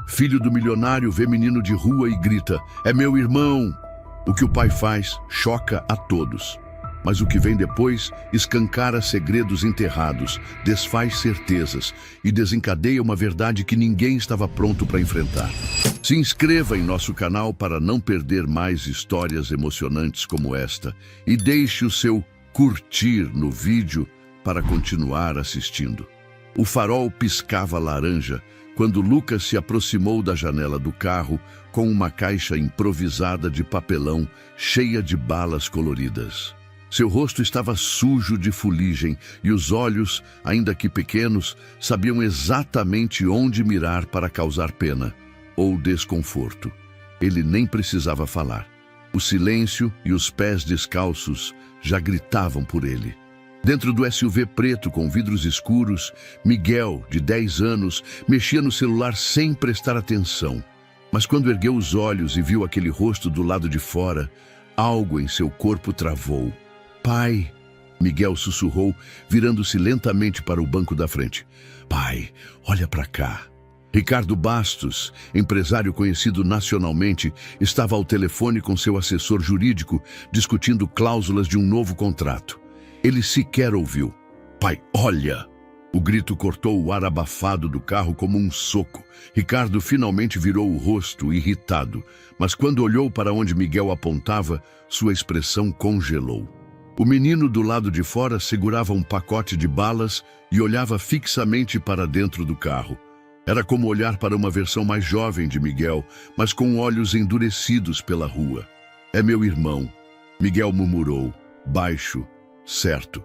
Filho do milionário vê menino de rua e grita: "É meu irmão!" O que o pai faz choca a todos. Mas o que vem depois escancara segredos enterrados, desfaz certezas e desencadeia uma verdade que ninguém estava pronto para enfrentar. Se inscreva em nosso canal para não perder mais histórias emocionantes como esta e deixe o seu curtir no vídeo para continuar assistindo. O farol piscava laranja quando Lucas se aproximou da janela do carro com uma caixa improvisada de papelão cheia de balas coloridas. Seu rosto estava sujo de fuligem e os olhos, ainda que pequenos, sabiam exatamente onde mirar para causar pena ou desconforto. Ele nem precisava falar. O silêncio e os pés descalços já gritavam por ele. Dentro do SUV preto com vidros escuros, Miguel, de 10 anos, mexia no celular sem prestar atenção. Mas quando ergueu os olhos e viu aquele rosto do lado de fora, algo em seu corpo travou. "Pai", Miguel sussurrou, virando-se lentamente para o banco da frente. "Pai, olha para cá." Ricardo Bastos, empresário conhecido nacionalmente, estava ao telefone com seu assessor jurídico, discutindo cláusulas de um novo contrato. Ele sequer ouviu. "Pai, olha!" O grito cortou o ar abafado do carro como um soco. Ricardo finalmente virou o rosto, irritado, mas quando olhou para onde Miguel apontava, sua expressão congelou. O menino do lado de fora segurava um pacote de balas e olhava fixamente para dentro do carro. Era como olhar para uma versão mais jovem de Miguel, mas com olhos endurecidos pela rua. "É meu irmão", Miguel murmurou, baixo, certo.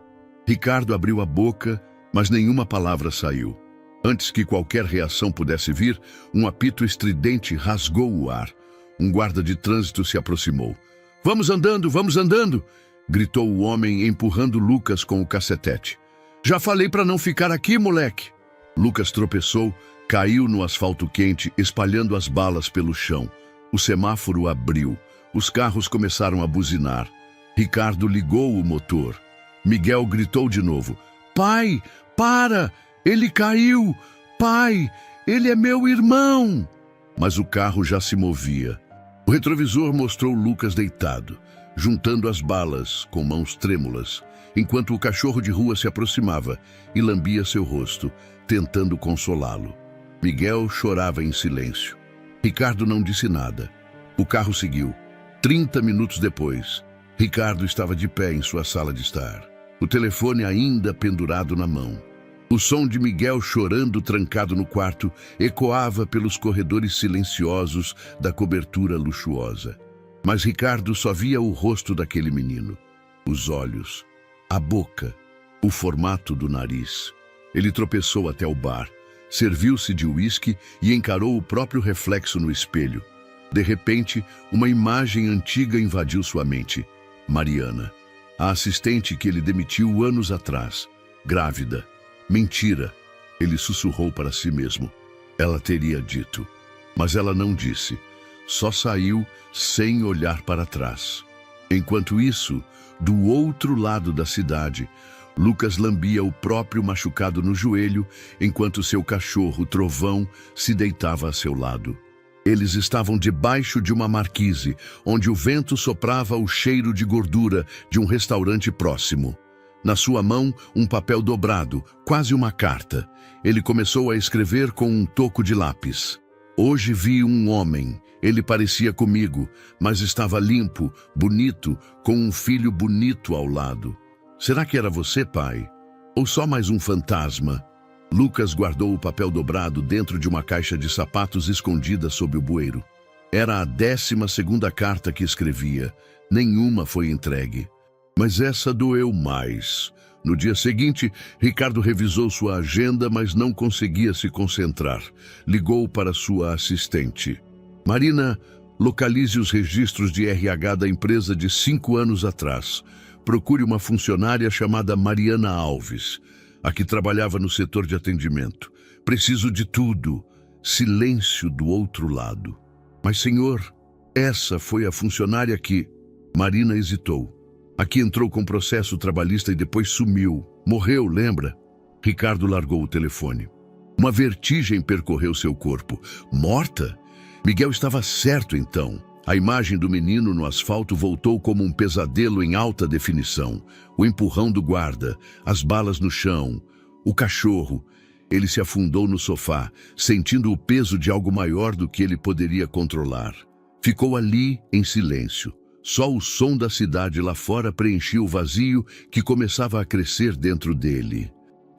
Ricardo abriu a boca, mas nenhuma palavra saiu. Antes que qualquer reação pudesse vir, um apito estridente rasgou o ar. Um guarda de trânsito se aproximou. Vamos andando!" Gritou o homem, empurrando Lucas com o cacetete. "Já falei para não ficar aqui, moleque!" Lucas tropeçou, caiu no asfalto quente, espalhando as balas pelo chão. O semáforo abriu. Os carros começaram a buzinar. Ricardo ligou o motor. Miguel gritou de novo. "Pai, para! Ele caiu! Pai, ele é meu irmão!" Mas o carro já se movia. O retrovisor mostrou Lucas deitado, juntando as balas com mãos trêmulas, enquanto o cachorro de rua se aproximava e lambia seu rosto, tentando consolá-lo. Miguel chorava em silêncio. Ricardo não disse nada. O carro seguiu. 30 minutos depois, Ricardo estava de pé em sua sala de estar, o telefone ainda pendurado na mão. O som de Miguel chorando trancado no quarto ecoava pelos corredores silenciosos da cobertura luxuosa. Mas Ricardo só via o rosto daquele menino, os olhos, a boca, o formato do nariz. Ele tropeçou até o bar, serviu-se de uísque e encarou o próprio reflexo no espelho. De repente, uma imagem antiga invadiu sua mente. Mariana, a assistente que ele demitiu anos atrás, grávida. Mentira, ele sussurrou para si mesmo. Ela teria dito, mas ela não disse. Só saiu sem olhar para trás. Enquanto isso, do outro lado da cidade, Lucas lambia o próprio machucado no joelho, enquanto seu cachorro, Trovão, se deitava a seu lado. Eles estavam debaixo de uma marquise, onde o vento soprava o cheiro de gordura de um restaurante próximo. Na sua mão, um papel dobrado, quase uma carta. Ele começou a escrever com um toco de lápis. "Hoje vi um homem. Ele parecia comigo, mas estava limpo, bonito, com um filho bonito ao lado. Será que era você, pai? Ou só mais um fantasma?" Lucas guardou o papel dobrado dentro de uma caixa de sapatos escondida sob o bueiro. Era a 12ª carta que escrevia. Nenhuma foi entregue. Mas essa doeu mais. No dia seguinte, Ricardo revisou sua agenda, mas não conseguia se concentrar. Ligou para sua assistente. "Marina, localize os registros de RH da empresa de 5 anos atrás. Procure uma funcionária chamada Mariana Alves, a que trabalhava no setor de atendimento. Preciso de tudo." Silêncio do outro lado. "Mas, senhor, essa foi a funcionária que..." Marina hesitou. "Aqui entrou com processo trabalhista e depois sumiu. Morreu, lembra?" Ricardo largou o telefone. Uma vertigem percorreu seu corpo. Morta? Miguel estava certo então. A imagem do menino no asfalto voltou como um pesadelo em alta definição. O empurrão do guarda, as balas no chão, o cachorro. Ele se afundou no sofá, sentindo o peso de algo maior do que ele poderia controlar. Ficou ali em silêncio. Só o som da cidade lá fora preenchia o vazio que começava a crescer dentro dele.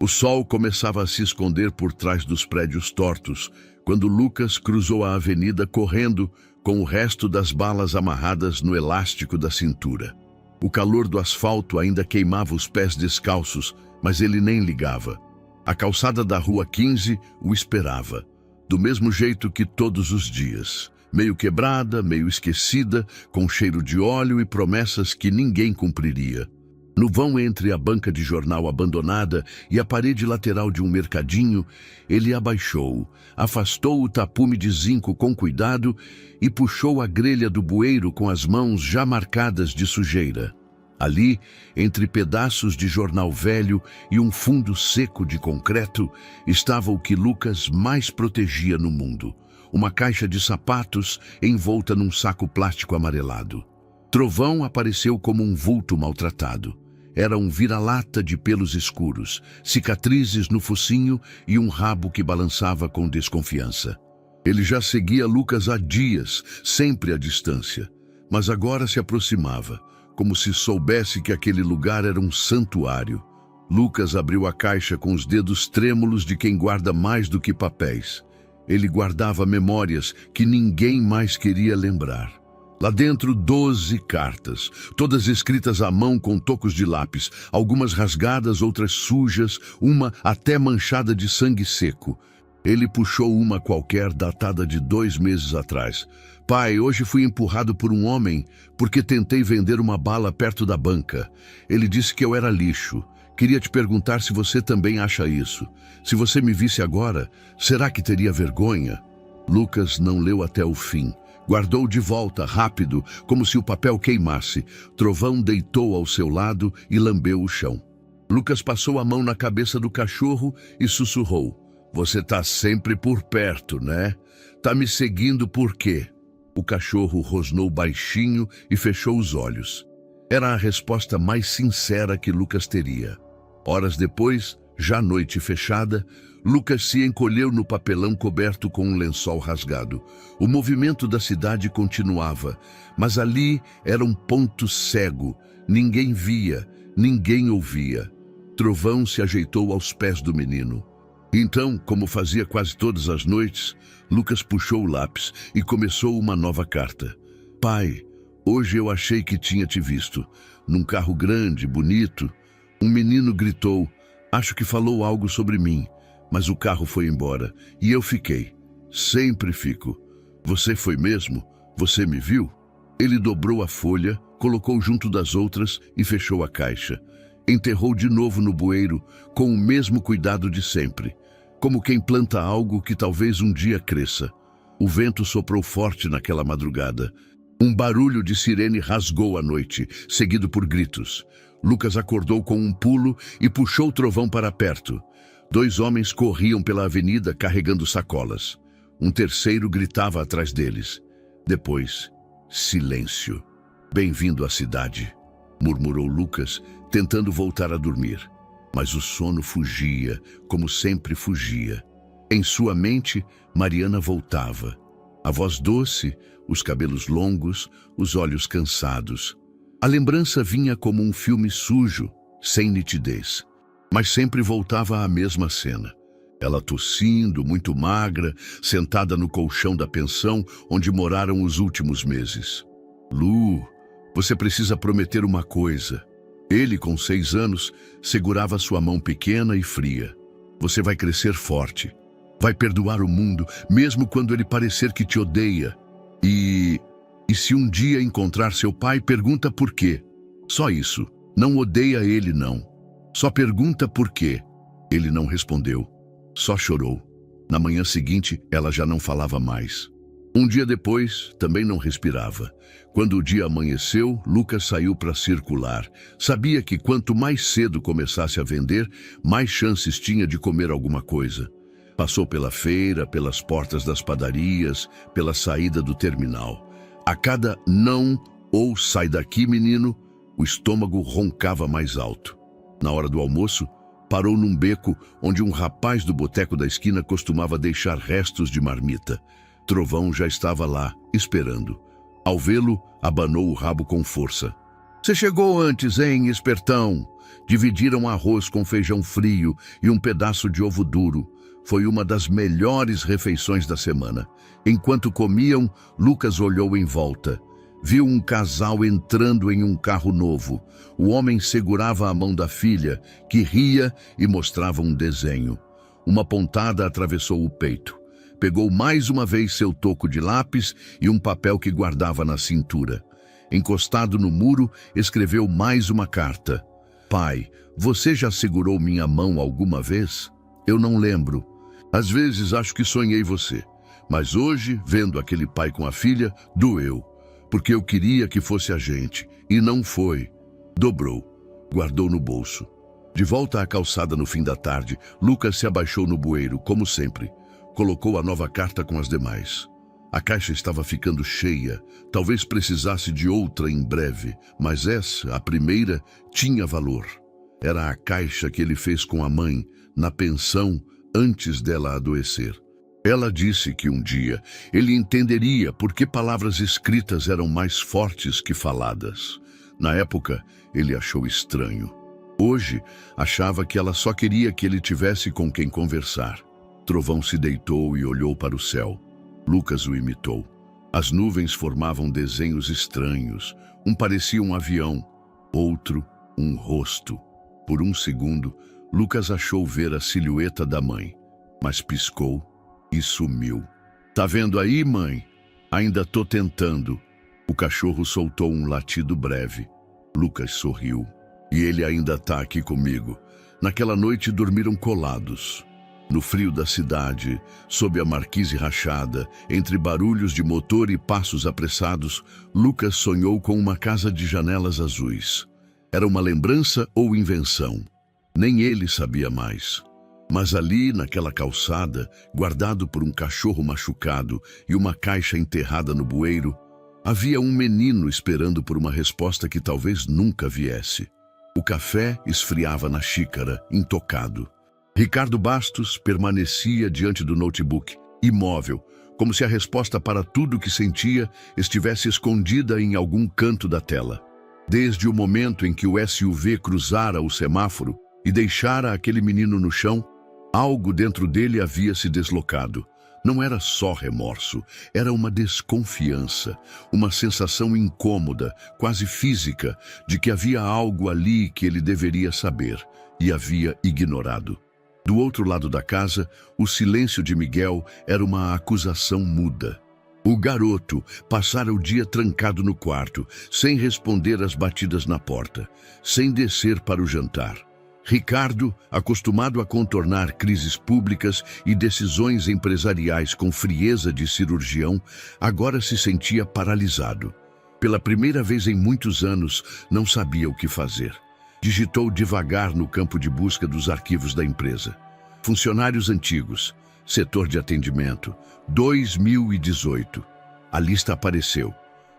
O sol começava a se esconder por trás dos prédios tortos, quando Lucas cruzou a avenida correndo, com o resto das balas amarradas no elástico da cintura. O calor do asfalto ainda queimava os pés descalços, mas ele nem ligava. A calçada da Rua 15 o esperava, do mesmo jeito que todos os dias. Meio quebrada, meio esquecida, com cheiro de óleo e promessas que ninguém cumpriria. No vão entre a banca de jornal abandonada e a parede lateral de um mercadinho, ele abaixou, afastou o tapume de zinco com cuidado e puxou a grelha do bueiro com as mãos já marcadas de sujeira. Ali, entre pedaços de jornal velho e um fundo seco de concreto, estava o que Lucas mais protegia no mundo: uma caixa de sapatos envolta num saco plástico amarelado. Trovão apareceu como um vulto maltratado. Era um vira-lata de pelos escuros, cicatrizes no focinho e um rabo que balançava com desconfiança. Ele já seguia Lucas há dias, sempre à distância, mas agora se aproximava, como se soubesse que aquele lugar era um santuário. Lucas abriu a caixa com os dedos trêmulos de quem guarda mais do que papéis. Ele guardava memórias que ninguém mais queria lembrar. Lá dentro, 12 cartas, todas escritas à mão com tocos de lápis, algumas rasgadas, outras sujas, uma até manchada de sangue seco. Ele puxou uma qualquer, datada de 2 meses atrás. Pai, hoje fui empurrado por um homem porque tentei vender uma bala perto da banca. Ele disse que eu era lixo. Queria te perguntar se você também acha isso. Se você me visse agora, será que teria vergonha? Lucas não leu até o fim. Guardou de volta, rápido, como se o papel queimasse. Trovão deitou ao seu lado e lambeu o chão. Lucas passou a mão na cabeça do cachorro e sussurrou: "Você tá sempre por perto, né? Tá me seguindo por quê?" O cachorro rosnou baixinho e fechou os olhos. Era a resposta mais sincera que Lucas teria. Horas depois, já noite fechada, Lucas se encolheu no papelão coberto com um lençol rasgado. O movimento da cidade continuava, mas ali era um ponto cego. Ninguém via, ninguém ouvia. Trovão se ajeitou aos pés do menino. Então, como fazia quase todas as noites, Lucas puxou o lápis e começou uma nova carta. Pai, hoje eu achei que tinha te visto. Num carro grande, bonito. Um menino gritou. Acho que falou algo sobre mim. Mas o carro foi embora e eu fiquei. Sempre fico. Você foi mesmo? Você me viu? Ele dobrou a folha, colocou junto das outras e fechou a caixa. Enterrou de novo no bueiro, com o mesmo cuidado de sempre. Como quem planta algo que talvez um dia cresça. O vento soprou forte naquela madrugada. Um barulho de sirene rasgou a noite, seguido por gritos. Lucas acordou com um pulo e puxou o Trovão para perto. 2 homens corriam pela avenida carregando sacolas. Um terceiro gritava atrás deles. Depois, silêncio. Bem-vindo à cidade, murmurou Lucas, tentando voltar a dormir. Mas o sono fugia, como sempre fugia. Em sua mente, Mariana voltava. A voz doce, os cabelos longos, os olhos cansados. A lembrança vinha como um filme sujo, sem nitidez. Mas sempre voltava à mesma cena. Ela tossindo, muito magra, sentada no colchão da pensão onde moraram os últimos meses. Lu, você precisa prometer uma coisa. Ele, com 6 anos, segurava sua mão pequena e fria. Você vai crescer forte. Vai perdoar o mundo, mesmo quando ele parecer que te odeia. E se um dia encontrar seu pai, pergunta por quê. Só isso. Não odeia ele, não. Só pergunta por quê. Ele não respondeu. Só chorou. Na manhã seguinte, ela já não falava mais. Um dia depois, também não respirava. Quando o dia amanheceu, Lucas saiu para circular. Sabia que quanto mais cedo começasse a vender, mais chances tinha de comer alguma coisa. Passou pela feira, pelas portas das padarias, pela saída do terminal. A cada não ou sai daqui, menino, o estômago roncava mais alto. Na hora do almoço, parou num beco onde um rapaz do boteco da esquina costumava deixar restos de marmita. Trovão já estava lá, esperando. Ao vê-lo, abanou o rabo com força. "Você chegou antes, hein, espertão?" Dividiram arroz com feijão frio e um pedaço de ovo duro. Foi uma das melhores refeições da semana. Enquanto comiam, Lucas olhou em volta. Viu um casal entrando em um carro novo. O homem segurava a mão da filha, que ria e mostrava um desenho. Uma pontada atravessou o peito. Pegou mais uma vez seu toco de lápis e um papel que guardava na cintura. Encostado no muro, escreveu mais uma carta. "Pai, você já segurou minha mão alguma vez? Eu não lembro. Às vezes acho que sonhei você. Mas hoje, vendo aquele pai com a filha, doeu. Porque eu queria que fosse a gente, e não foi." Dobrou, guardou no bolso. De volta à calçada no fim da tarde, Lucas se abaixou no bueiro, como sempre. Colocou a nova carta com as demais. A caixa estava ficando cheia, talvez precisasse de outra em breve, mas essa, a primeira, tinha valor. Era a caixa que ele fez com a mãe, na pensão, antes dela adoecer. Ela disse que um dia ele entenderia por que palavras escritas eram mais fortes que faladas. Na época, ele achou estranho. Hoje, achava que ela só queria que ele tivesse com quem conversar. Trovão se deitou e olhou para o céu. Lucas o imitou. As nuvens formavam desenhos estranhos. Um parecia um avião, outro um rosto. Por um segundo, Lucas achou ver a silhueta da mãe, mas piscou e sumiu. "Tá vendo aí, mãe? Ainda tô tentando." O cachorro soltou um latido breve. Lucas sorriu. "E ele ainda tá aqui comigo." Naquela noite dormiram colados. No frio da cidade, sob a marquise rachada, entre barulhos de motor e passos apressados, Lucas sonhou com uma casa de janelas azuis. Era uma lembrança ou invenção? Nem ele sabia mais. Mas ali, naquela calçada, guardado por um cachorro machucado e uma caixa enterrada no bueiro, havia um menino esperando por uma resposta que talvez nunca viesse. O café esfriava na xícara, intocado. Ricardo Bastos permanecia diante do notebook, imóvel, como se a resposta para tudo o que sentia estivesse escondida em algum canto da tela. Desde o momento em que o SUV cruzara o semáforo e deixara aquele menino no chão, algo dentro dele havia se deslocado. Não era só remorso, era uma desconfiança, uma sensação incômoda, quase física, de que havia algo ali que ele deveria saber e havia ignorado. Do outro lado da casa, o silêncio de Miguel era uma acusação muda. O garoto passara o dia trancado no quarto, sem responder às batidas na porta, sem descer para o jantar. Ricardo, acostumado a contornar crises públicas e decisões empresariais com frieza de cirurgião, agora se sentia paralisado. Pela primeira vez em muitos anos, não sabia o que fazer. Digitou devagar no campo de busca dos arquivos da empresa. Funcionários antigos, setor de atendimento, 2018. A lista apareceu.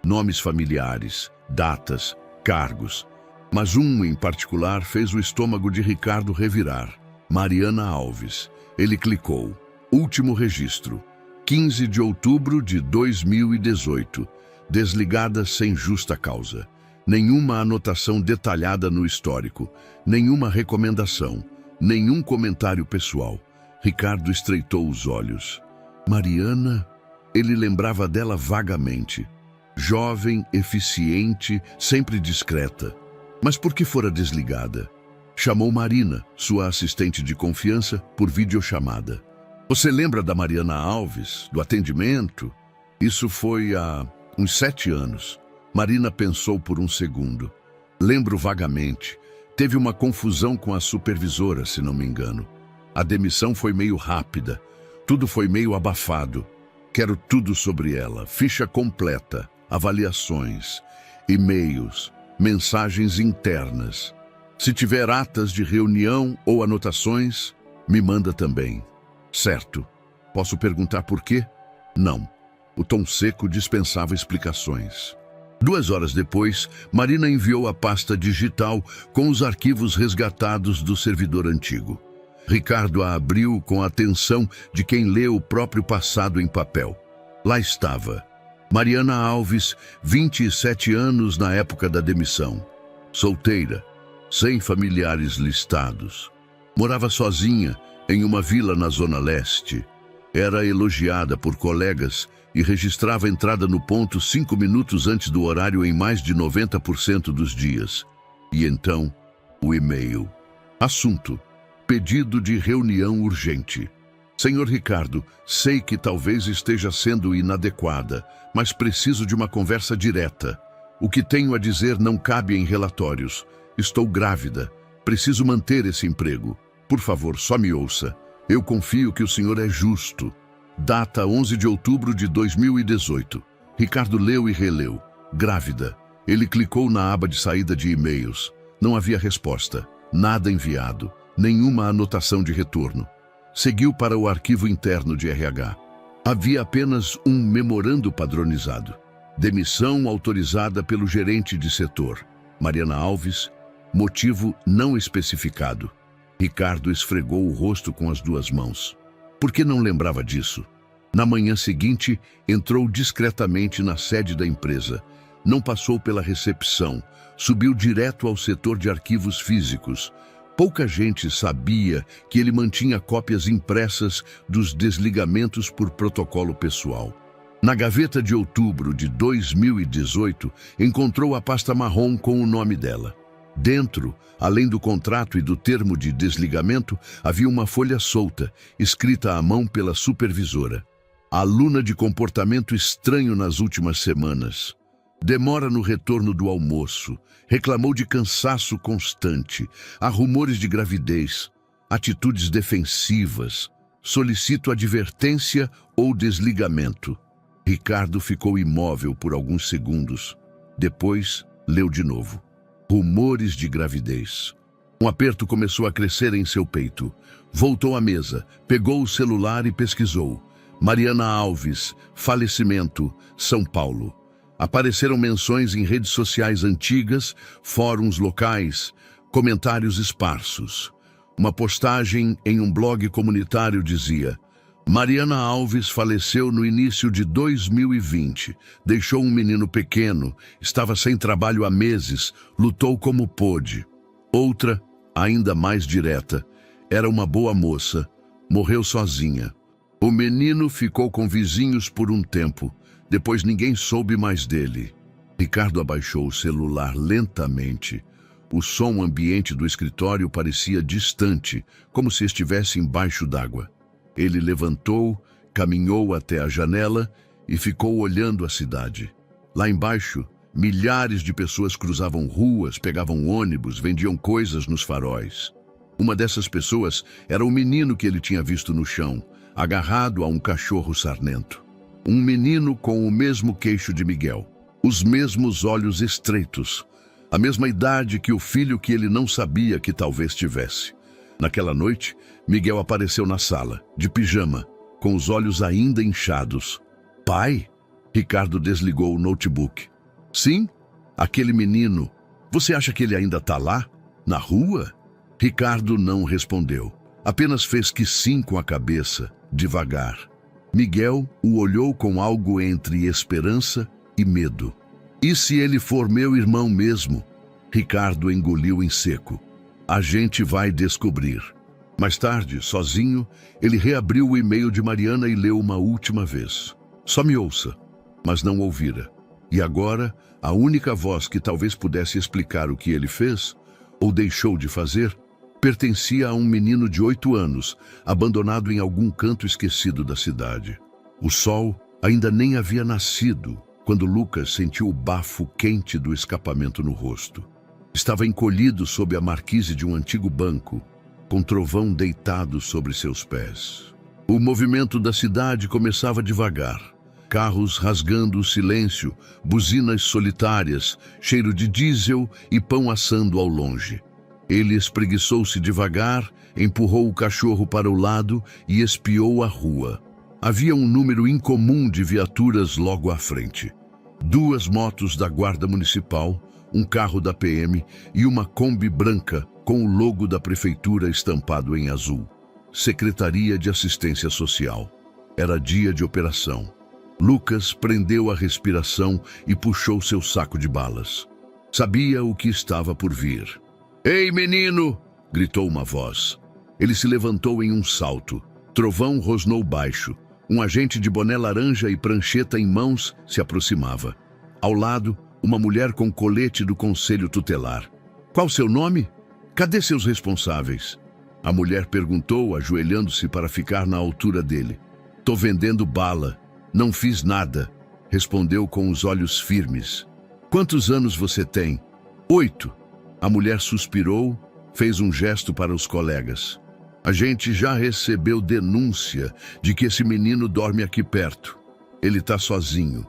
Nomes familiares, datas, cargos. Mas um em particular fez o estômago de Ricardo revirar. Mariana Alves. Ele clicou. Último registro. 15 de outubro de 2018. Desligada sem justa causa. Nenhuma anotação detalhada no histórico, nenhuma recomendação, nenhum comentário pessoal. Ricardo estreitou os olhos. Mariana? Ele lembrava dela vagamente. Jovem, eficiente, sempre discreta. Mas por que fora desligada? Chamou Marina, sua assistente de confiança, por videochamada. "Você lembra da Mariana Alves, do atendimento?" Isso foi há uns 7 anos. Marina pensou por um segundo. "Lembro vagamente. Teve uma confusão com a supervisora, se não me engano. A demissão foi meio rápida. Tudo foi meio abafado. Quero tudo sobre ela. Ficha completa, avaliações, e-mails, mensagens internas. Se tiver atas de reunião ou anotações, me manda também." Certo. Posso perguntar por quê? Não. O tom seco dispensava explicações. 2 horas depois, Marina enviou a pasta digital com os arquivos resgatados do servidor antigo. Ricardo a abriu com a atenção de quem lê o próprio passado em papel. Lá estava. Mariana Alves, 27 anos na época da demissão. Solteira, sem familiares listados. Morava sozinha em uma vila na Zona Leste. Era elogiada por colegas e registrava entrada no ponto 5 minutos antes do horário em mais de 90% dos dias. E então, o e-mail. Assunto: pedido de reunião urgente. Senhor Ricardo, sei que talvez esteja sendo inadequada, mas preciso de uma conversa direta. O que tenho a dizer não cabe em relatórios. Estou grávida. Preciso manter esse emprego. Por favor, só me ouça. Eu confio que o senhor é justo. Data 11 de outubro de 2018. Ricardo leu e releu. Grávida. Ele clicou na aba de saída de e-mails. Não havia resposta. Nada enviado. Nenhuma anotação de retorno. Seguiu para o arquivo interno de RH. Havia apenas um memorando padronizado. Demissão autorizada pelo gerente de setor, Mariana Alves. Motivo não especificado. Ricardo esfregou o rosto com as 2 mãos. Por que não lembrava disso? Na manhã seguinte, entrou discretamente na sede da empresa. Não passou pela recepção. Subiu direto ao setor de arquivos físicos. Pouca gente sabia que ele mantinha cópias impressas dos desligamentos por protocolo pessoal. Na gaveta de outubro de 2018, encontrou a pasta marrom com o nome dela. Dentro, além do contrato e do termo de desligamento, havia uma folha solta, escrita à mão pela supervisora. Aluna de comportamento estranho nas últimas semanas. Demora no retorno do almoço. Reclamou de cansaço constante. Há rumores de gravidez. Atitudes defensivas. Solicito advertência ou desligamento. Ricardo ficou imóvel por alguns segundos. Depois, leu de novo. Rumores de gravidez. Um aperto começou a crescer em seu peito. Voltou à mesa, pegou o celular e pesquisou. Mariana Alves, falecimento, São Paulo. Apareceram menções em redes sociais antigas, fóruns locais, comentários esparsos. Uma postagem em um blog comunitário dizia: Mariana Alves faleceu no início de 2020. Deixou um menino pequeno, estava sem trabalho há meses, lutou como pôde. Outra, ainda mais direta: era uma boa moça, morreu sozinha. O menino ficou com vizinhos por um tempo. Depois ninguém soube mais dele. Ricardo abaixou o celular lentamente. O som ambiente do escritório parecia distante, como se estivesse embaixo d'água. Ele levantou, caminhou até a janela e ficou olhando a cidade. Lá embaixo, milhares de pessoas cruzavam ruas, pegavam ônibus, vendiam coisas nos faróis. Uma dessas pessoas era o menino que ele tinha visto no chão, agarrado a um cachorro sarnento. Um menino com o mesmo queixo de Miguel, os mesmos olhos estreitos, a mesma idade que o filho que ele não sabia que talvez tivesse. Naquela noite, Miguel apareceu na sala, de pijama, com os olhos ainda inchados. Pai? Ricardo desligou o notebook. Sim, aquele menino. Você acha que ele ainda está lá? Na rua? Ricardo não respondeu. Apenas fez que sim com a cabeça, devagar. Miguel o olhou com algo entre esperança e medo. E se ele for meu irmão mesmo? Ricardo engoliu em seco. A gente vai descobrir. Mais tarde, sozinho, ele reabriu o e-mail de Mariana e leu uma última vez. Só me ouça, mas não ouvira. E agora, a única voz que talvez pudesse explicar o que ele fez, ou deixou de fazer, pertencia a um menino de 8 anos, abandonado em algum canto esquecido da cidade. O sol ainda nem havia nascido quando Lucas sentiu o bafo quente do escapamento no rosto. Estava encolhido sob a marquise de um antigo banco, com trovão deitado sobre seus pés. O movimento da cidade começava devagar. Carros rasgando o silêncio, buzinas solitárias, cheiro de diesel e pão assando ao longe. Ele espreguiçou-se devagar empurrou o cachorro para o lado e espiou a rua. Havia um número incomum de viaturas logo à frente. 2 motos da Guarda Municipal, um carro da PM e uma Kombi branca com o logo da prefeitura estampado em azul. Secretaria de Assistência Social. Era dia de operação. Lucas prendeu a respiração e puxou seu saco de balas. Sabia o que estava por vir. "Ei, menino!" gritou uma voz. Ele se levantou em um salto. Trovão rosnou baixo. Um agente de boné laranja e prancheta em mãos se aproximava. Ao lado, uma mulher com colete do conselho tutelar. "Qual seu nome? Cadê seus responsáveis?" A mulher perguntou, ajoelhando-se para ficar na altura dele. "Tô vendendo bala. Não fiz nada", respondeu com os olhos firmes. "Quantos anos você tem?" 8. A mulher suspirou, fez um gesto para os colegas. "A gente já recebeu denúncia de que esse menino dorme aqui perto. Ele está sozinho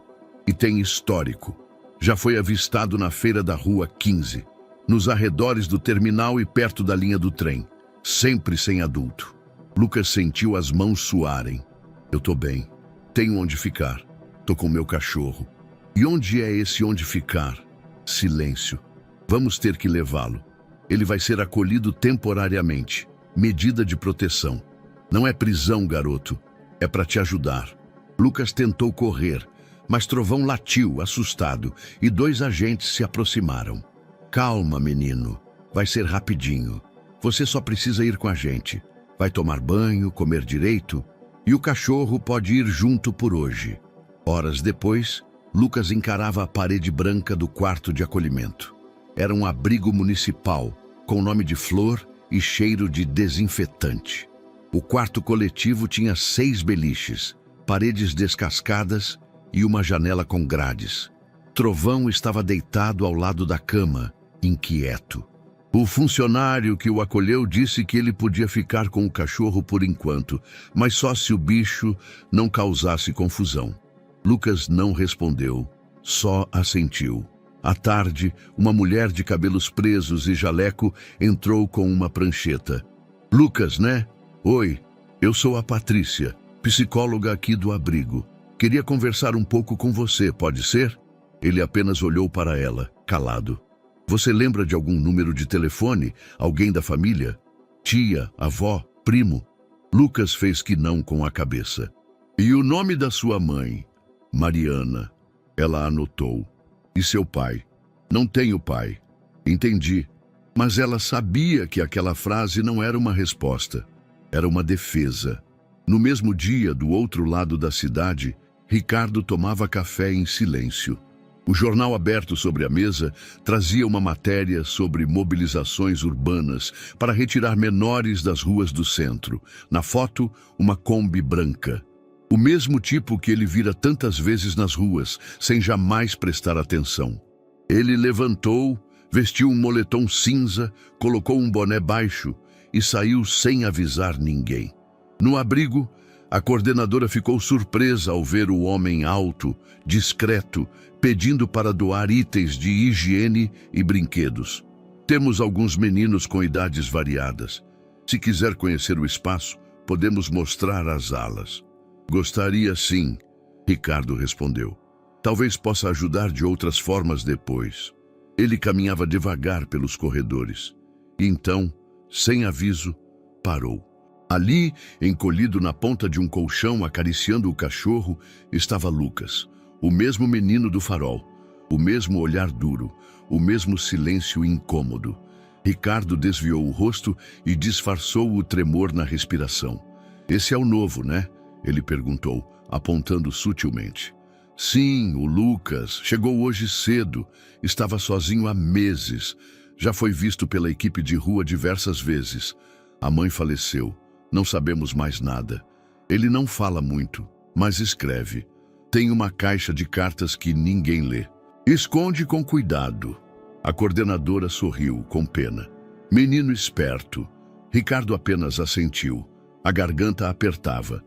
e tem histórico. Já foi avistado na feira da Rua 15, nos arredores do terminal e perto da linha do trem. Sempre sem adulto." Lucas sentiu as mãos suarem. "Eu tô bem. Tenho onde ficar. Tô com meu cachorro." "E onde é esse onde ficar?" "Silêncio. Vamos ter que levá-lo. Ele vai ser acolhido temporariamente. Medida de proteção. Não é prisão, garoto. É para te ajudar." Lucas tentou correr, mas Trovão latiu, assustado, e 2 agentes se aproximaram. "Calma, menino. Vai ser rapidinho. Você só precisa ir com a gente. Vai tomar banho, comer direito, e o cachorro pode ir junto por hoje." Horas depois, Lucas encarava a parede branca do quarto de acolhimento. Era um abrigo municipal, com nome de Flor e cheiro de desinfetante. O quarto coletivo tinha 6 beliches, paredes descascadas e uma janela com grades. Trovão estava deitado ao lado da cama, inquieto. O funcionário que o acolheu disse que ele podia ficar com o cachorro por enquanto, mas só se o bicho não causasse confusão. Lucas não respondeu, só assentiu. À tarde, uma mulher de cabelos presos e jaleco entrou com uma prancheta. "Lucas, né? Oi, eu sou a Patrícia, psicóloga aqui do abrigo. Queria conversar um pouco com você, pode ser?" Ele apenas olhou para ela, calado. "Você lembra de algum número de telefone? Alguém da família? Tia, avó, primo?" Lucas fez que não com a cabeça. "E o nome da sua mãe?" "Mariana." Ela anotou. "E seu pai?" "Não tenho pai." "Entendi." Mas ela sabia que aquela frase não era uma resposta. Era uma defesa. No mesmo dia, do outro lado da cidade, Ricardo tomava café em silêncio. O jornal aberto sobre a mesa trazia uma matéria sobre mobilizações urbanas para retirar menores das ruas do centro. Na foto, uma Kombi branca. O mesmo tipo que ele vira tantas vezes nas ruas, sem jamais prestar atenção. Ele levantou, vestiu um moletom cinza, colocou um boné baixo e saiu sem avisar ninguém. No abrigo, a coordenadora ficou surpresa ao ver o homem alto, discreto, pedindo para doar itens de higiene e brinquedos. "Temos alguns meninos com idades variadas. Se quiser conhecer o espaço, podemos mostrar as alas." "Gostaria sim", Ricardo respondeu. "Talvez possa ajudar de outras formas depois." Ele caminhava devagar pelos corredores. E então, sem aviso, parou. Ali, encolhido na ponta de um colchão, acariciando o cachorro, estava Lucas, o mesmo menino do farol, o mesmo olhar duro, o mesmo silêncio incômodo. Ricardo desviou o rosto e disfarçou o tremor na respiração. "Esse é o novo, né?" ele perguntou, apontando sutilmente. "Sim, o Lucas. Chegou hoje cedo. Estava sozinho há meses. Já foi visto pela equipe de rua diversas vezes. A mãe faleceu. Não sabemos mais nada. Ele não fala muito, mas escreve. Tem uma caixa de cartas que ninguém lê. Esconde com cuidado." A coordenadora sorriu, com pena. "Menino esperto." Ricardo apenas assentiu. A garganta apertava,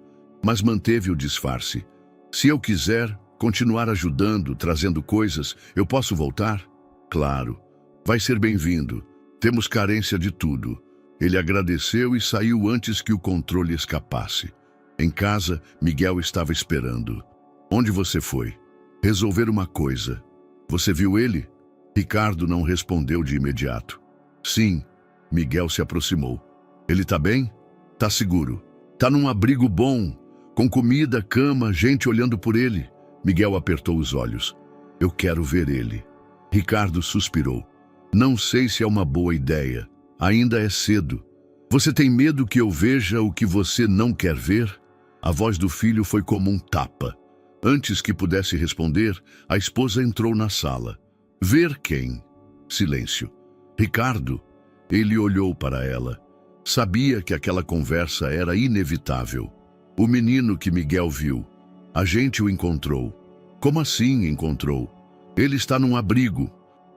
mas manteve o disfarce. "Se eu quiser continuar ajudando, trazendo coisas, eu posso voltar?" "Claro. Vai ser bem-vindo. Temos carência de tudo." Ele agradeceu e saiu antes que o controle escapasse. Em casa, Miguel estava esperando. Onde você foi? Resolver uma coisa. Você viu ele? Ricardo não respondeu de imediato. Sim. Miguel se aproximou. Ele tá bem? Tá seguro. Tá num abrigo bom, com comida, cama, gente olhando por ele. Miguel apertou os olhos. Eu quero ver ele. Ricardo suspirou. Não sei se é uma boa ideia. Ainda é cedo. Você tem medo que eu veja o que você não quer ver? A voz do filho foi como um tapa. Antes que pudesse responder, a esposa entrou na sala. Ver quem? Silêncio. Ricardo. Ele olhou para ela. Sabia que aquela conversa era inevitável. O menino que Miguel viu. A gente o encontrou. Como assim encontrou? Ele está num abrigo.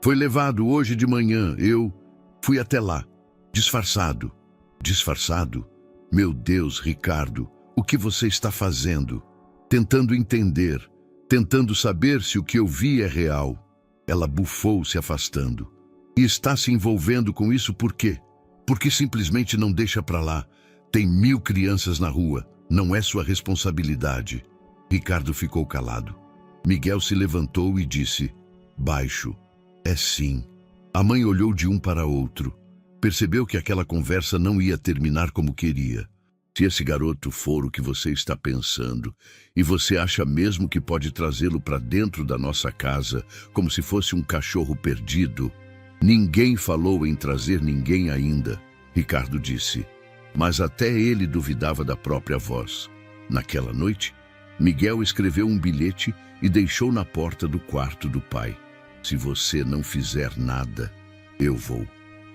Foi levado hoje de manhã. Eu fui até lá. Disfarçado. Disfarçado? Meu Deus, Ricardo, o que você está fazendo? Tentando entender. Tentando saber se o que eu vi é real. Ela bufou, se afastando. E está se envolvendo com isso por quê? Porque simplesmente não deixa pra lá. Tem 1000 crianças na rua. Não é sua responsabilidade. Ricardo ficou calado. Miguel se levantou e disse, baixo, é sim. A mãe olhou de um para outro. Percebeu que aquela conversa não ia terminar como queria. Se esse garoto for o que você está pensando, e você acha mesmo que pode trazê-lo para dentro da nossa casa, como se fosse um cachorro perdido... Ninguém falou em trazer ninguém ainda, Ricardo disse. Mas até ele duvidava da própria voz. Naquela noite, Miguel escreveu um bilhete e deixou na porta do quarto do pai. Se você não fizer nada, eu vou.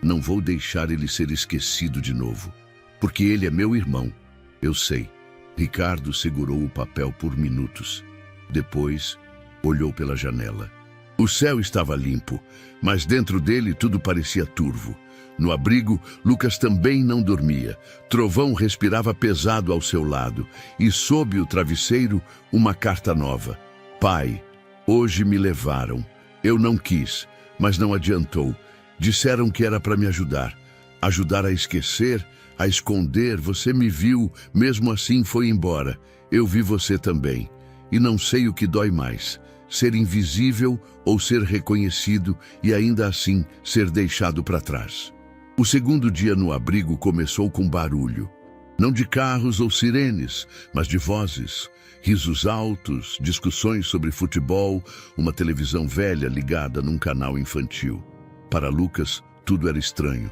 Não vou deixar ele ser esquecido de novo. Porque ele é meu irmão. Eu sei. Ricardo segurou o papel por minutos. Depois, olhou pela janela. O céu estava limpo, mas dentro dele tudo parecia turvo. No abrigo, Lucas também não dormia. Trovão respirava pesado ao seu lado e, sob o travesseiro, uma carta nova. Pai, hoje me levaram. Eu não quis, mas não adiantou. Disseram que era para me ajudar. Ajudar a esquecer, a esconder. Você me viu, mesmo assim foi embora. Eu vi você também. E não sei o que dói mais. Ser invisível ou ser reconhecido e ainda assim ser deixado para trás. O segundo dia no abrigo começou com barulho. Não de carros ou sirenes, mas de vozes, risos altos, discussões sobre futebol, uma televisão velha ligada num canal infantil. Para Lucas, tudo era estranho.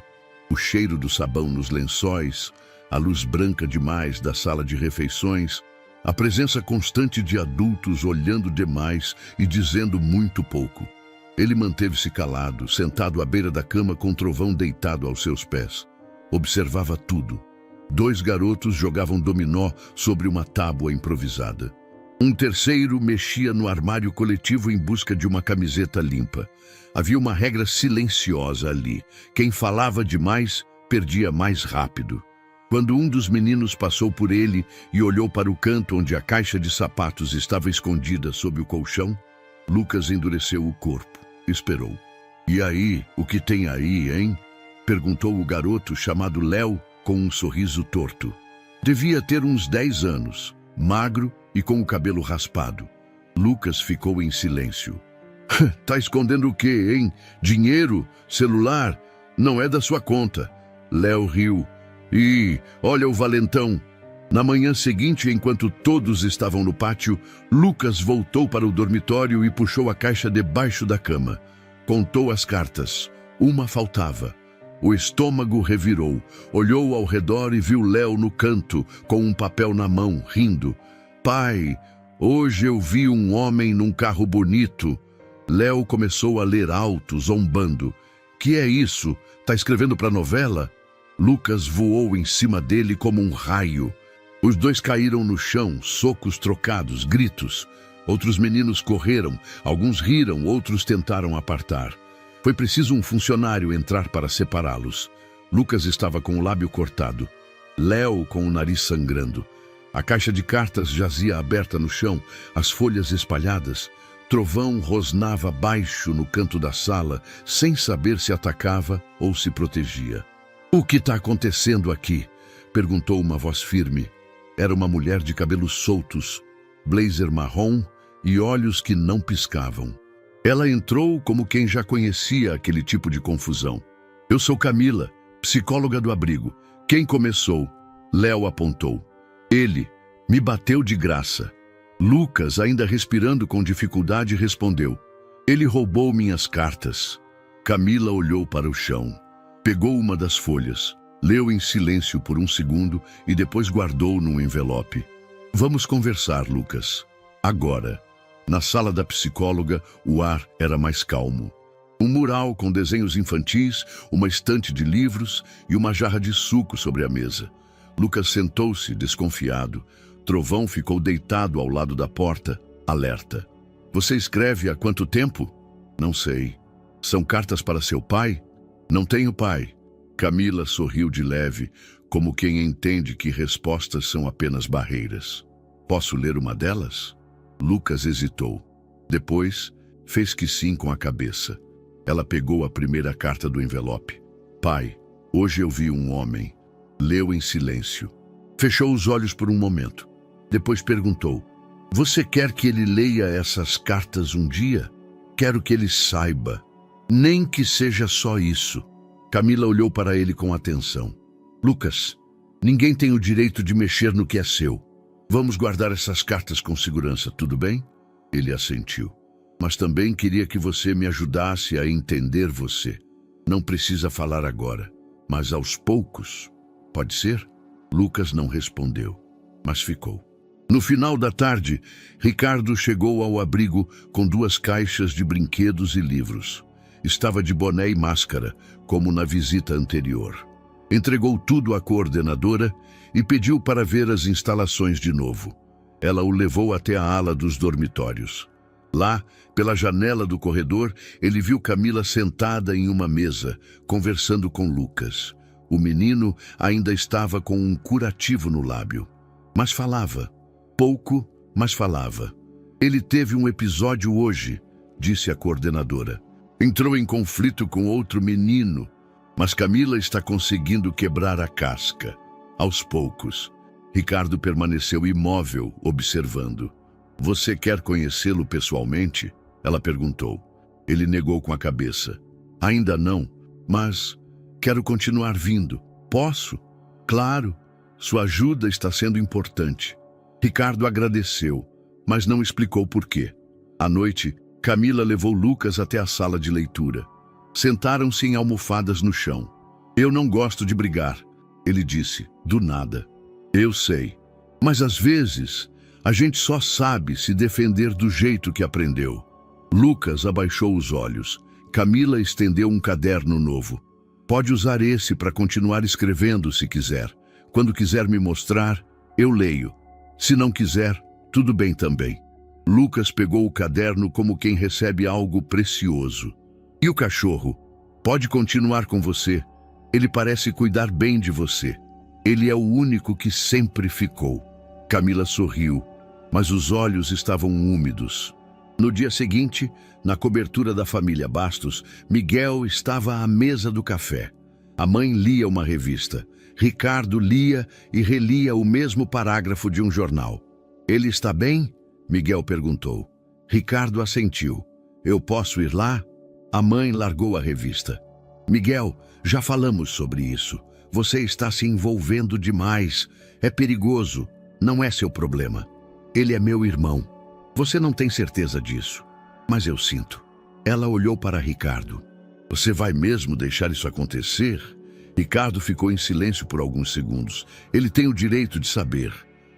O cheiro do sabão nos lençóis, a luz branca demais da sala de refeições, a presença constante de adultos olhando demais e dizendo muito pouco. Ele manteve-se calado, sentado à beira da cama com o Trovão deitado aos seus pés. Observava tudo. 2 garotos jogavam dominó sobre uma tábua improvisada. Um terceiro mexia no armário coletivo em busca de uma camiseta limpa. Havia uma regra silenciosa ali. Quem falava demais, perdia mais rápido. Quando um dos meninos passou por ele e olhou para o canto onde a caixa de sapatos estava escondida sob o colchão, Lucas endureceu o corpo. Esperou. E aí, o que tem aí, hein? Perguntou o garoto chamado Léo com um sorriso torto. Devia ter uns 10 anos, magro e com o cabelo raspado. Lucas ficou em silêncio. Tá escondendo o quê, hein? Dinheiro? Celular? Não é da sua conta. Léo riu. E olha o valentão. Na manhã seguinte, enquanto todos estavam no pátio, Lucas voltou para o dormitório e puxou a caixa debaixo da cama. Contou as cartas. Uma faltava. O estômago revirou. Olhou ao redor e viu Léo no canto, com um papel na mão, rindo. Pai, hoje eu vi um homem num carro bonito. Léo começou a ler alto, zombando. Que é isso? Tá escrevendo para novela? Lucas voou em cima dele como um raio. Os dois caíram no chão, socos trocados, gritos. Outros meninos correram, alguns riram, outros tentaram apartar. Foi preciso um funcionário entrar para separá-los. Lucas estava com o lábio cortado. Léo com o nariz sangrando. A caixa de cartas jazia aberta no chão, as folhas espalhadas. Trovão rosnava baixo no canto da sala, sem saber se atacava ou se protegia. O que está acontecendo aqui? Perguntou uma voz firme. Era uma mulher de cabelos soltos, blazer marrom e olhos que não piscavam. Ela entrou como quem já conhecia aquele tipo de confusão. Eu sou Camila, psicóloga do abrigo. Quem começou? Léo apontou. Ele me bateu de graça. Lucas, ainda respirando com dificuldade, respondeu. Ele roubou minhas cartas. Camila olhou para o chão. Pegou uma das folhas, leu em silêncio por um segundo e depois guardou num envelope. Vamos conversar, Lucas. Agora. Na sala da psicóloga, o ar era mais calmo. Um mural com desenhos infantis, uma estante de livros e uma jarra de suco sobre a mesa. Lucas sentou-se, desconfiado. Trovão ficou deitado ao lado da porta, alerta. Você escreve há quanto tempo? Não sei. São cartas para seu pai? Não tenho pai. Camila sorriu de leve, como quem entende que respostas são apenas barreiras. Posso ler uma delas? Lucas hesitou. Depois, fez que sim com a cabeça. Ela pegou a primeira carta do envelope. Pai, hoje eu vi um homem. Leu em silêncio. Fechou os olhos por um momento. Depois perguntou. Você quer que ele leia essas cartas um dia? Quero que ele saiba. Nem que seja só isso. Camila olhou para ele com atenção. Lucas, ninguém tem o direito de mexer no que é seu. Vamos guardar essas cartas com segurança, tudo bem? Ele assentiu. Mas também queria que você me ajudasse a entender você. Não precisa falar agora, mas aos poucos. Pode ser? Lucas não respondeu, mas ficou. No final da tarde, Ricardo chegou ao abrigo com 2 caixas de brinquedos e livros. Estava de boné e máscara, como na visita anterior. Entregou tudo à coordenadora e pediu para ver as instalações de novo. Ela o levou até a ala dos dormitórios. Lá, pela janela do corredor, ele viu Camila sentada em uma mesa, conversando com Lucas. O menino ainda estava com um curativo no lábio. Mas falava. Pouco, mas falava. Ele teve um episódio hoje, disse a coordenadora. Entrou em conflito com outro menino, mas Camila está conseguindo quebrar a casca. Aos poucos. Ricardo permaneceu imóvel, observando. Você quer conhecê-lo pessoalmente? Ela perguntou. Ele negou com a cabeça. Ainda não, mas quero continuar vindo. Posso? Claro. Sua ajuda está sendo importante. Ricardo agradeceu, mas não explicou por quê. À noite, Camila levou Lucas até a sala de leitura. Sentaram-se em almofadas no chão. Eu não gosto de brigar, ele disse, do nada. Eu sei, mas às vezes a gente só sabe se defender do jeito que aprendeu. Lucas abaixou os olhos. Camila estendeu um caderno novo. Pode usar esse para continuar escrevendo se quiser. Quando quiser me mostrar, eu leio. Se não quiser, tudo bem também. Lucas pegou o caderno como quem recebe algo precioso. E o cachorro? Pode continuar com você. Ele parece cuidar bem de você. Ele é o único que sempre ficou. Camila sorriu, mas os olhos estavam úmidos. No dia seguinte, na cobertura da família Bastos, Miguel estava à mesa do café. A mãe lia uma revista. Ricardo lia e relia o mesmo parágrafo de um jornal. Ele está bem? Miguel perguntou. Ricardo assentiu. Eu posso ir lá? A mãe largou a revista. Miguel, já falamos sobre isso. Você está se envolvendo demais. É perigoso. Não é seu problema. Ele é meu irmão. Você não tem certeza disso, mas eu sinto. Ela olhou para Ricardo. Você vai mesmo deixar isso acontecer? Ricardo ficou em silêncio por alguns segundos. Ele tem o direito de saber.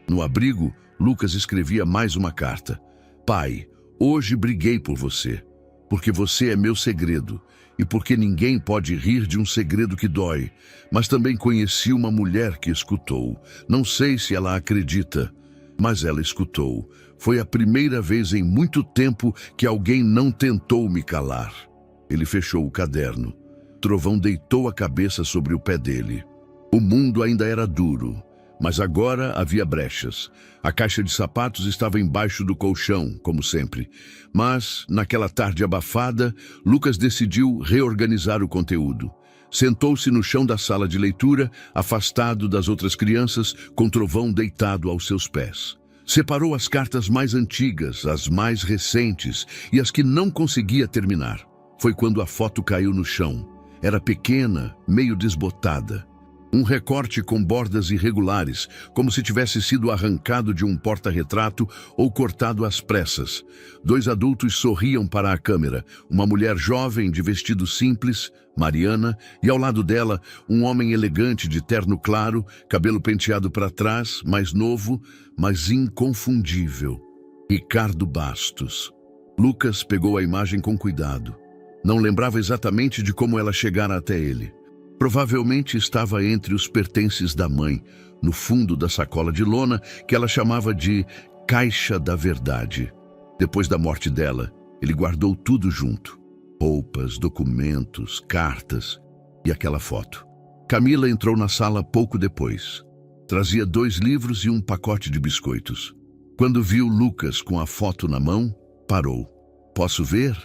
No abrigo, Lucas escrevia mais uma carta. Pai, hoje briguei por você, porque você é meu segredo e porque ninguém pode rir de um segredo que dói. Mas também conheci uma mulher que escutou. Não sei se ela acredita, mas ela escutou. Foi a primeira vez em muito tempo que alguém não tentou me calar. Ele fechou o caderno. Trovão deitou a cabeça sobre o pé dele. O mundo ainda era duro, mas agora havia brechas. A caixa de sapatos estava embaixo do colchão, como sempre. Mas, naquela tarde abafada, Lucas decidiu reorganizar o conteúdo. Sentou-se no chão da sala de leitura, afastado das outras crianças, com Trovão deitado aos seus pés. Separou as cartas mais antigas, as mais recentes e as que não conseguia terminar. Foi quando a foto caiu no chão. Era pequena, meio desbotada. Um recorte com bordas irregulares, como se tivesse sido arrancado de um porta-retrato ou cortado às pressas. 2 adultos sorriam para a câmera. Uma mulher jovem de vestido simples, Mariana, e ao lado dela, um homem elegante de terno claro, cabelo penteado para trás, mais novo, mas inconfundível. Ricardo Bastos. Lucas pegou a imagem com cuidado. Não lembrava exatamente de como ela chegara até ele. Provavelmente estava entre os pertences da mãe, no fundo da sacola de lona que ela chamava de Caixa da Verdade. Depois da morte dela, ele guardou tudo junto. Roupas, documentos, cartas e aquela foto. Camila entrou na sala pouco depois. Trazia 2 livros e um pacote de biscoitos. Quando viu Lucas com a foto na mão, parou. "Posso ver?"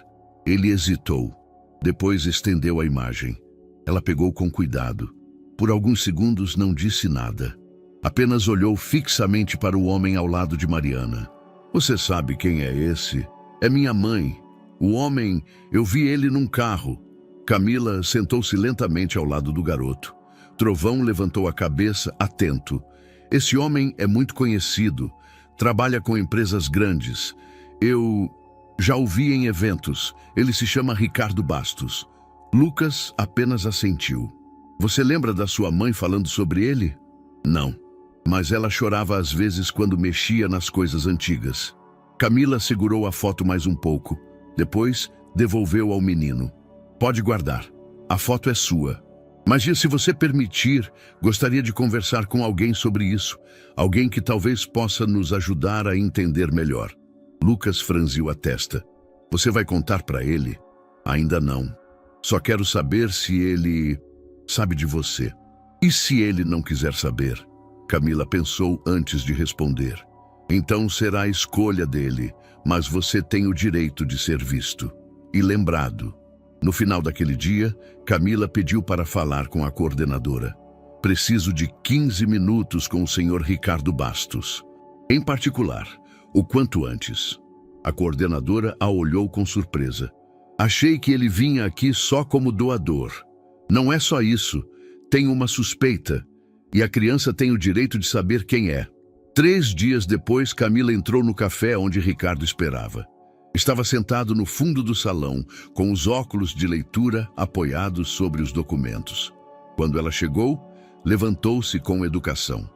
Ele hesitou. Depois estendeu a imagem. Ela pegou com cuidado. Por alguns segundos não disse nada. Apenas olhou fixamente para o homem ao lado de Mariana. "Você sabe quem é esse? É minha mãe. O homem, eu vi ele num carro." Camila sentou-se lentamente ao lado do garoto. Trovão levantou a cabeça, atento. "Esse homem é muito conhecido. Trabalha com empresas grandes. Eu já o vi em eventos. Ele se chama Ricardo Bastos." Lucas apenas assentiu. "Você lembra da sua mãe falando sobre ele?" "Não, mas ela chorava às vezes quando mexia nas coisas antigas." Camila segurou a foto mais um pouco. Depois, devolveu ao menino. "Pode guardar. A foto é sua. Mas se você permitir, gostaria de conversar com alguém sobre isso. Alguém que talvez possa nos ajudar a entender melhor." Lucas franziu a testa. "Você vai contar para ele?" "Ainda não. Só quero saber se ele sabe de você." "E se ele não quiser saber?" Camila pensou antes de responder. "Então será a escolha dele, mas você tem o direito de ser visto e lembrado." No final daquele dia, Camila pediu para falar com a coordenadora. "Preciso de 15 minutos com o senhor Ricardo Bastos. Em particular, o quanto antes." A coordenadora a olhou com surpresa. "Achei que ele vinha aqui só como doador." "Não é só isso. Tenho uma suspeita. E a criança tem o direito de saber quem é." 3 dias depois, Camila entrou no café onde Ricardo esperava. Estava sentado no fundo do salão, com os óculos de leitura apoiados sobre os documentos. Quando ela chegou, levantou-se com educação.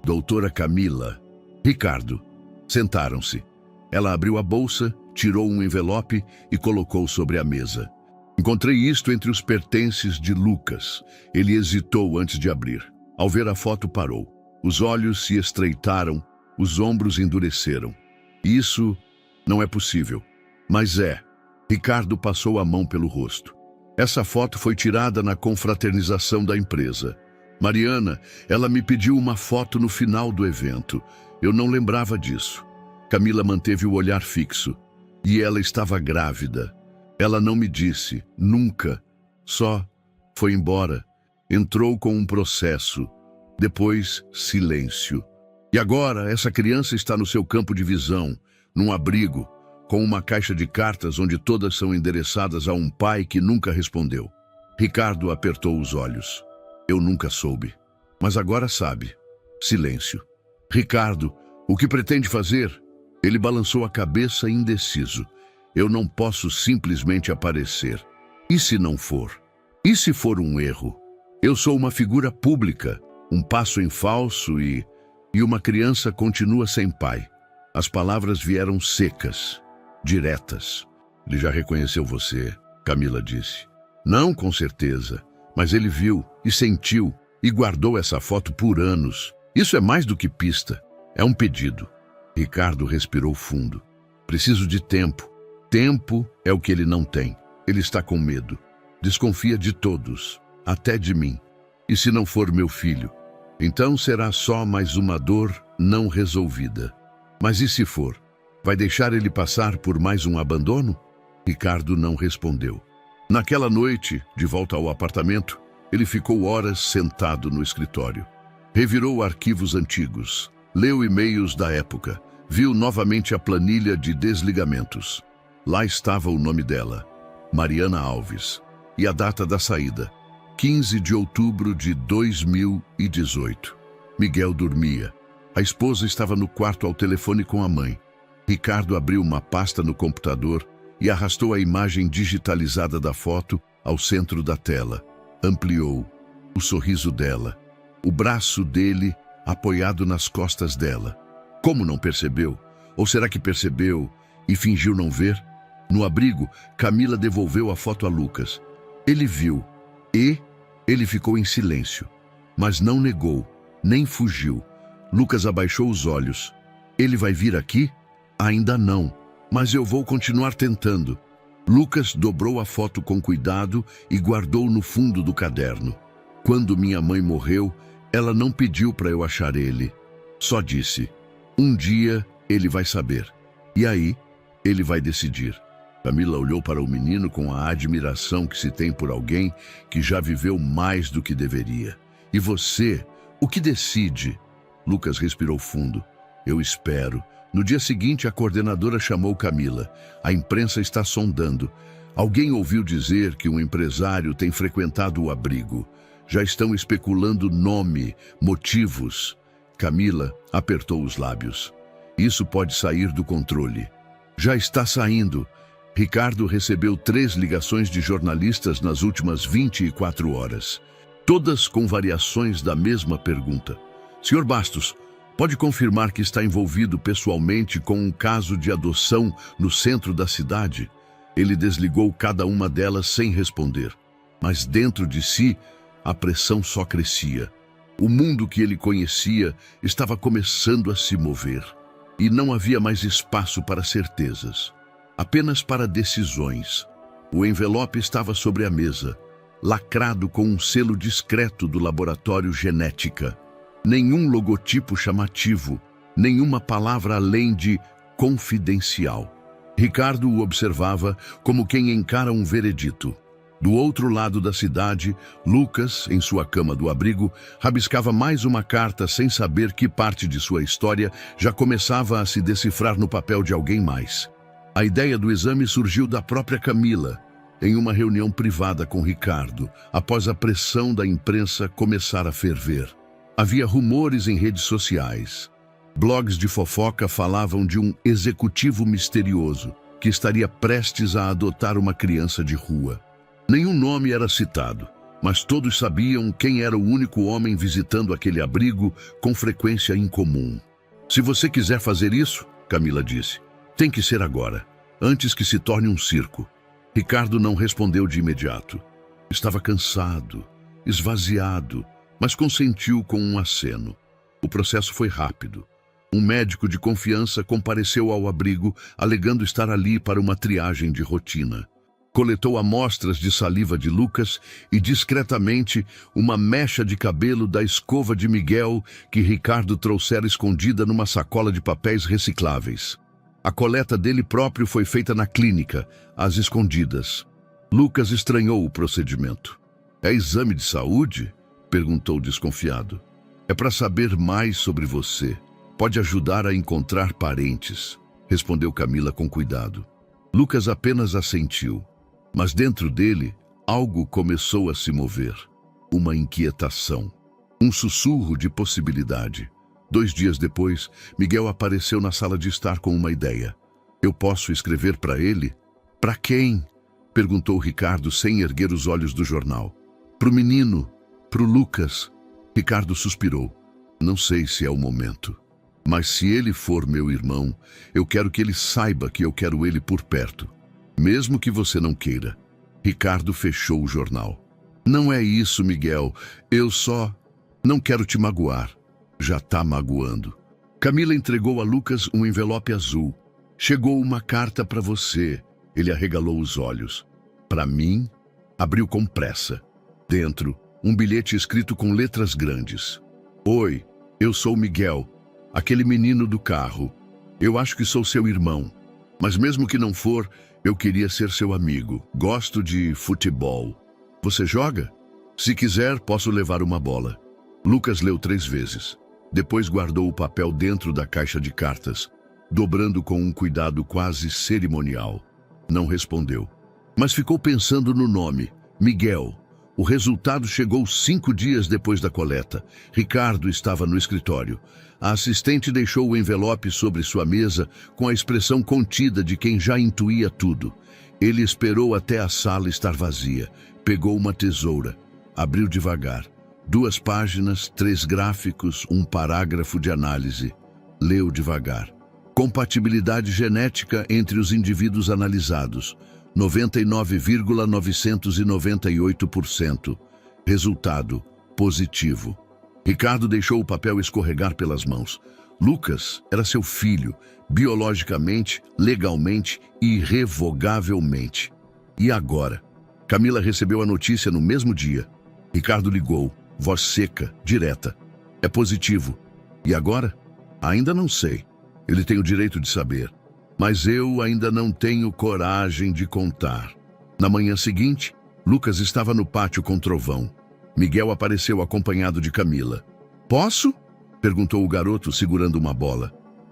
"Doutora Camila." "Ricardo." Sentaram-se. Ela abriu a bolsa, tirou um envelope e colocou sobre a mesa. "Encontrei isto entre os pertences de Lucas." Ele hesitou antes de abrir. Ao ver a foto, parou. Os olhos se estreitaram, os ombros endureceram. "Isso não é possível." "Mas é." Ricardo passou a mão pelo rosto. "Essa foto foi tirada na confraternização da empresa. Mariana, ela me pediu uma foto no final do evento. Eu não lembrava disso." Camila manteve o olhar fixo. "E ela estava grávida. Ela não me disse, nunca. Só foi embora. Entrou com um processo. Depois, silêncio. E agora, essa criança está no seu campo de visão, num abrigo, com uma caixa de cartas onde todas são endereçadas a um pai que nunca respondeu." Ricardo apertou os olhos. "Eu nunca soube. Mas agora sabe." Silêncio. "Ricardo, o que pretende fazer?" Ele balançou a cabeça indeciso. "Eu não posso simplesmente aparecer. E se não for? E se for um erro? Eu sou uma figura pública, um passo em falso e uma criança continua sem pai." As palavras vieram secas, diretas. "Ele já reconheceu você," Camila disse. "Não, com certeza. Mas ele viu e sentiu e guardou essa foto por anos. Isso é mais do que pista. É um pedido." Ricardo respirou fundo. "Preciso de tempo. Tempo é o que ele não tem. Ele está com medo. Desconfia de todos, até de mim. E se não for meu filho? Então será só mais uma dor não resolvida. Mas e se for? Vai deixar ele passar por mais um abandono?" Ricardo não respondeu. Naquela noite, de volta ao apartamento, Ele ficou horas sentado no escritório. Revirou arquivos antigos, leu e-mails da época, viu novamente a planilha de desligamentos. Lá estava o nome dela, Mariana Alves, e a data da saída, 15 de outubro de 2018. Miguel dormia. A esposa estava no quarto ao telefone com a mãe. Ricardo abriu uma pasta no computador e arrastou a imagem digitalizada da foto ao centro da tela. Ampliou o sorriso dela, o braço dele apoiado nas costas dela. Como não percebeu? Ou será que percebeu e fingiu não ver? No abrigo, Camila devolveu a foto a Lucas. Ele viu e ele ficou em silêncio, mas não negou, nem fugiu. Lucas abaixou os olhos. Ele vai vir aqui? Ainda não, mas eu vou continuar tentando. Lucas dobrou a foto com cuidado e guardou no fundo do caderno. Quando minha mãe morreu, ela não pediu para eu achar ele. Só disse, um dia ele vai saber. E aí, ele vai decidir. Camila olhou para o menino com a admiração que se tem por alguém que já viveu mais do que deveria. E você, o que decide? Lucas respirou fundo. Eu espero. No dia seguinte, a coordenadora chamou Camila. A imprensa está sondando. Alguém ouviu dizer que um empresário tem frequentado o abrigo. Já estão especulando nome, motivos. Camila apertou os lábios. Isso pode sair do controle. Já está saindo. Ricardo recebeu 3 ligações de jornalistas nas últimas 24 horas. Todas com variações da mesma pergunta. Senhor Bastos, pode confirmar que está envolvido pessoalmente com um caso de adoção no centro da cidade? Ele desligou cada uma delas sem responder. Mas dentro de si, a pressão só crescia. O mundo que ele conhecia estava começando a se mover. E não havia mais espaço para certezas. Apenas para decisões. O envelope estava sobre a mesa, lacrado com um selo discreto do laboratório Genética. Nenhum logotipo chamativo, nenhuma palavra além de confidencial. Ricardo o observava como quem encara um veredito. Do outro lado da cidade, Lucas, em sua cama do abrigo, rabiscava mais uma carta sem saber que parte de sua história já começava a se decifrar no papel de alguém mais. A ideia do exame surgiu da própria Camila, em uma reunião privada com Ricardo, após a pressão da imprensa começar a ferver. Havia rumores em redes sociais. Blogs de fofoca falavam de um executivo misterioso que estaria prestes a adotar uma criança de rua. Nenhum nome era citado, mas todos sabiam quem era o único homem visitando aquele abrigo com frequência incomum. Se você quiser fazer isso, Camila disse, tem que ser agora, antes que se torne um circo. Ricardo não respondeu de imediato. Estava cansado, esvaziado, mas consentiu com um aceno. O processo foi rápido. Um médico de confiança compareceu ao abrigo, alegando estar ali para uma triagem de rotina. Coletou amostras de saliva de Lucas e, discretamente, uma mecha de cabelo da escova de Miguel que Ricardo trouxera escondida numa sacola de papéis recicláveis. A coleta dele próprio foi feita na clínica, às escondidas. Lucas estranhou o procedimento. É exame de saúde? Perguntou desconfiado. É para saber mais sobre você. Pode ajudar a encontrar parentes, respondeu Camila com cuidado. Lucas apenas assentiu. Mas dentro dele, algo começou a se mover. Uma inquietação. Um sussurro de possibilidade. 2 dias depois, Miguel apareceu na sala de estar com uma ideia. Eu posso escrever para ele? Para quem? Perguntou Ricardo sem erguer os olhos do jornal. Pro menino, pro Lucas. Ricardo suspirou. Não sei se é o momento. Mas se ele for meu irmão, eu quero que ele saiba que eu quero ele por perto. Mesmo que você não queira. Ricardo fechou o jornal. Não é isso, Miguel. Eu só não quero te magoar. Já tá magoando. Camila entregou a Lucas um envelope azul. Chegou uma carta para você. Ele arregalou os olhos. Para mim? Abriu com pressa. Dentro, um bilhete escrito com letras grandes. Oi, eu sou Miguel, aquele menino do carro. Eu acho que sou seu irmão. Mas mesmo que não for, eu queria ser seu amigo. Gosto de futebol. Você joga? Se quiser, posso levar uma bola. Lucas leu 3 vezes. Depois guardou o papel dentro da caixa de cartas, dobrando com um cuidado quase cerimonial. Não respondeu, mas ficou pensando no nome, Miguel. O resultado chegou 5 dias depois da coleta. Ricardo estava no escritório. A assistente deixou o envelope sobre sua mesa com a expressão contida de quem já intuía tudo. Ele esperou até a sala estar vazia. Pegou uma tesoura. Abriu devagar. 2 páginas, 3 gráficos, um parágrafo de análise. Leu devagar. Compatibilidade genética entre os indivíduos analisados. 99,998%. Resultado positivo. Ricardo deixou o papel escorregar pelas mãos. Lucas era seu filho, biologicamente, legalmente e irrevogavelmente. E agora? Camila recebeu a notícia no mesmo dia. Ricardo ligou, voz seca, direta. É positivo. E agora? Ainda não sei. Ele tem o direito de saber. Mas eu ainda não tenho coragem de contar. Na manhã seguinte, Lucas estava no pátio com trovão. Miguel apareceu acompanhado de Camila. Posso? Perguntou o garoto, segurando uma bola.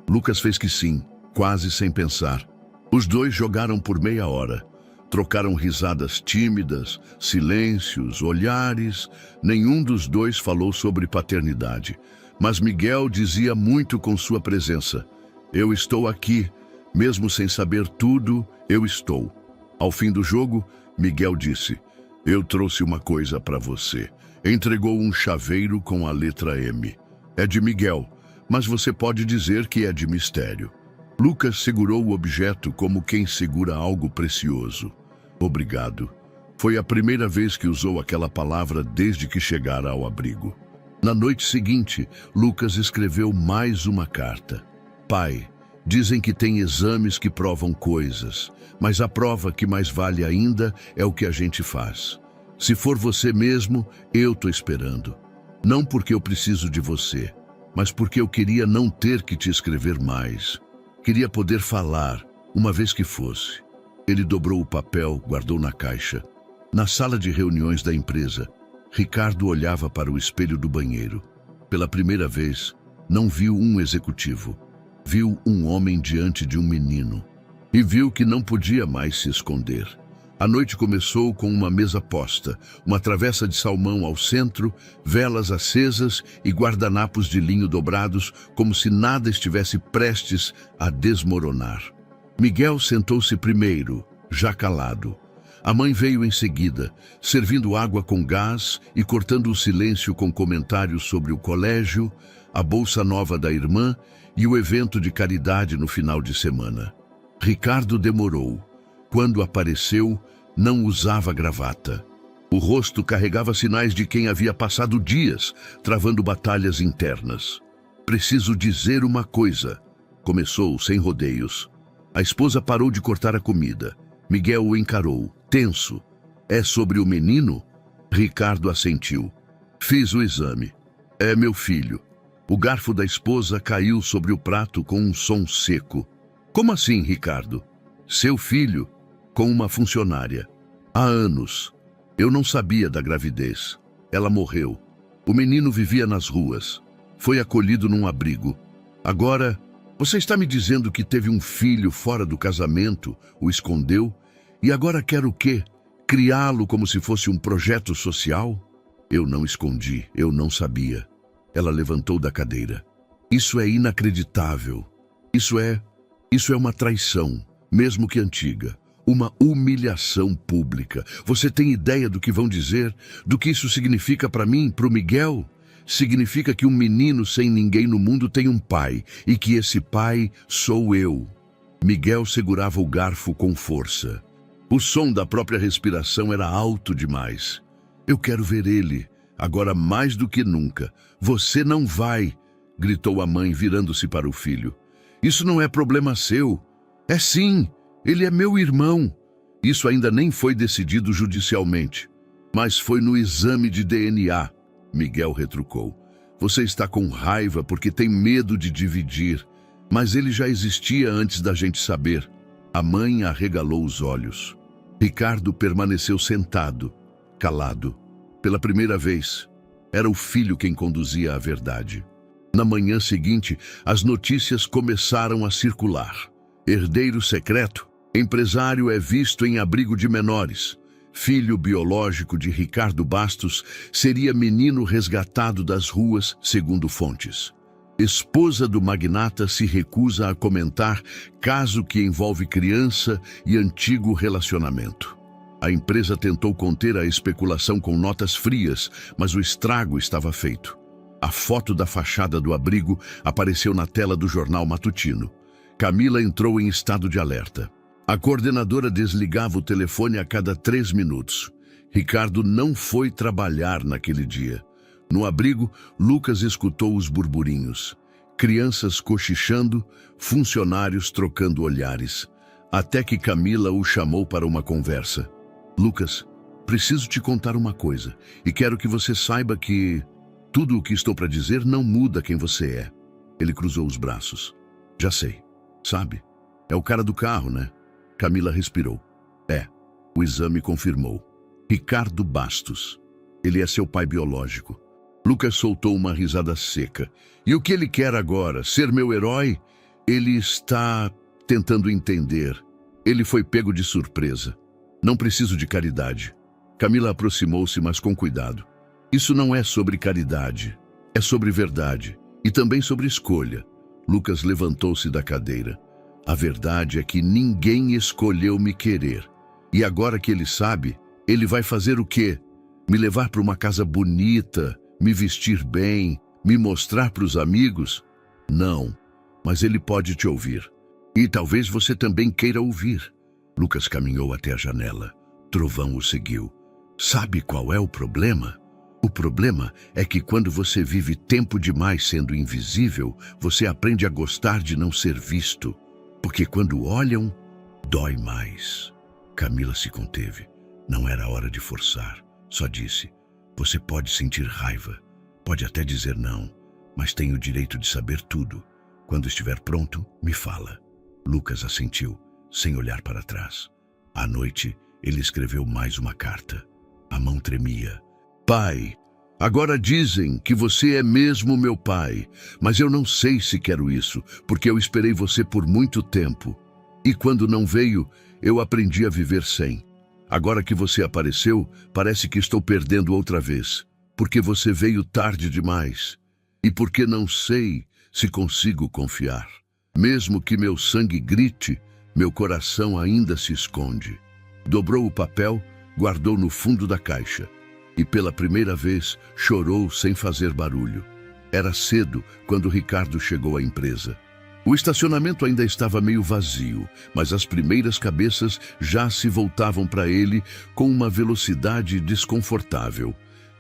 Lucas fez que sim, quase sem pensar. Os dois jogaram por meia hora. Trocaram risadas tímidas, silêncios, olhares. Nenhum dos dois falou sobre paternidade. Mas Miguel dizia muito com sua presença. Eu estou aqui. Mesmo sem saber tudo, eu estou. Ao fim do jogo, Miguel disse, eu trouxe uma coisa para você. Entregou um chaveiro com a letra M. É de Miguel, mas você pode dizer que é de mistério. Lucas segurou o objeto como quem segura algo precioso. Obrigado. Foi a primeira vez que usou aquela palavra desde que chegara ao abrigo. Na noite seguinte, Lucas escreveu mais uma carta. Pai, dizem que tem exames que provam coisas, mas a prova que mais vale ainda é o que a gente faz. Se for você mesmo, eu tô esperando. Não porque eu preciso de você, mas porque eu queria não ter que te escrever mais. Queria poder falar, uma vez que fosse. Ele dobrou o papel, guardou na caixa. Na sala de reuniões da empresa, Ricardo olhava para o espelho do banheiro. Pela primeira vez, não viu um executivo. Viu um homem diante de um menino. E viu que não podia mais se esconder. A noite começou com uma mesa posta, uma travessa de salmão ao centro, velas acesas e guardanapos de linho dobrados, como se nada estivesse prestes a desmoronar. Miguel sentou-se primeiro, já calado. A mãe veio em seguida, servindo água com gás e cortando o silêncio com comentários sobre o colégio, a bolsa nova da irmã e o evento de caridade no final de semana. Ricardo demorou. Quando apareceu, não usava gravata. O rosto carregava sinais de quem havia passado dias travando batalhas internas. Preciso dizer uma coisa. Começou sem rodeios. A esposa parou de cortar a comida. Miguel o encarou, tenso. É sobre o menino? Ricardo assentiu. Fiz o exame. É meu filho. O garfo da esposa caiu sobre o prato com um som seco. Como assim, Ricardo? Seu filho, com uma funcionária. Há anos. Eu não sabia da gravidez. Ela morreu. O menino vivia nas ruas. Foi acolhido num abrigo. Agora, você está me dizendo que teve um filho fora do casamento, o escondeu, e agora quer o quê? Criá-lo como se fosse um projeto social? Eu não escondi, eu não sabia. Ela levantou da cadeira. Isso é inacreditável. Isso é uma traição, mesmo que antiga. Uma humilhação pública. Você tem ideia do que vão dizer? Do que isso significa para mim, para o Miguel? Significa que um menino sem ninguém no mundo tem um pai, e que esse pai sou eu. Miguel segurava o garfo com força. O som da própria respiração era alto demais. Eu quero ver ele, agora mais do que nunca. Você não vai, gritou a mãe, virando-se para o filho. Isso não é problema seu. É sim, ele é meu irmão. Isso ainda nem foi decidido judicialmente, mas foi no exame de DNA. Miguel retrucou. Você está com raiva porque tem medo de dividir, mas ele já existia antes da gente saber. A mãe arregalou os olhos. Ricardo permaneceu sentado, calado. Pela primeira vez, era o filho quem conduzia a verdade. Na manhã seguinte, as notícias começaram a circular. Herdeiro secreto, empresário é visto em abrigo de menores. Filho biológico de Ricardo Bastos seria menino resgatado das ruas, segundo fontes. Esposa do magnata se recusa a comentar caso que envolve criança e antigo relacionamento. A empresa tentou conter a especulação com notas frias, mas o estrago estava feito. A foto da fachada do abrigo apareceu na tela do jornal matutino. Camila entrou em estado de alerta. A coordenadora desligava o telefone a cada 3 minutos. Ricardo não foi trabalhar naquele dia. No abrigo, Lucas escutou os burburinhos. Crianças cochichando, funcionários trocando olhares. Até que Camila o chamou para uma conversa. Lucas, preciso te contar uma coisa e quero que você saiba que tudo o que estou para dizer não muda quem você é. Ele cruzou os braços. Já sei. Sabe? É o cara do carro, né? Camila respirou. É. O exame confirmou. Ricardo Bastos. Ele é seu pai biológico. Lucas soltou uma risada seca. E o que ele quer agora? Ser meu herói? Ele está tentando entender. Ele foi pego de surpresa. Não preciso de caridade. Camila aproximou-se, mas com cuidado. Isso não é sobre caridade. É sobre verdade. E também sobre escolha. Lucas levantou-se da cadeira. A verdade é que ninguém escolheu me querer. E agora que ele sabe, ele vai fazer o quê? Me levar para uma casa bonita, me vestir bem, me mostrar para os amigos? Não, mas ele pode te ouvir. E talvez você também queira ouvir. Lucas caminhou até a janela. Trovão o seguiu. Sabe qual é o problema? O problema é que quando você vive tempo demais sendo invisível, você aprende a gostar de não ser visto. Porque quando olham, dói mais. Camila se conteve. Não era hora de forçar. Só disse, você pode sentir raiva, pode até dizer não, mas tem o direito de saber tudo. Quando estiver pronto, me fala. Lucas assentiu, sem olhar para trás. À noite, ele escreveu mais uma carta. A mão tremia. Pai, agora dizem que você é mesmo meu pai, mas eu não sei se quero isso, porque eu esperei você por muito tempo. E quando não veio, eu aprendi a viver sem. Agora que você apareceu, parece que estou perdendo outra vez, porque você veio tarde demais. E porque não sei se consigo confiar. Mesmo que meu sangue grite, meu coração ainda se esconde. Dobrou o papel, guardou no fundo da caixa. E pela primeira vez chorou sem fazer barulho. Era cedo quando Ricardo chegou à empresa. O estacionamento ainda estava meio vazio, mas as primeiras cabeças já se voltavam para ele com uma velocidade desconfortável.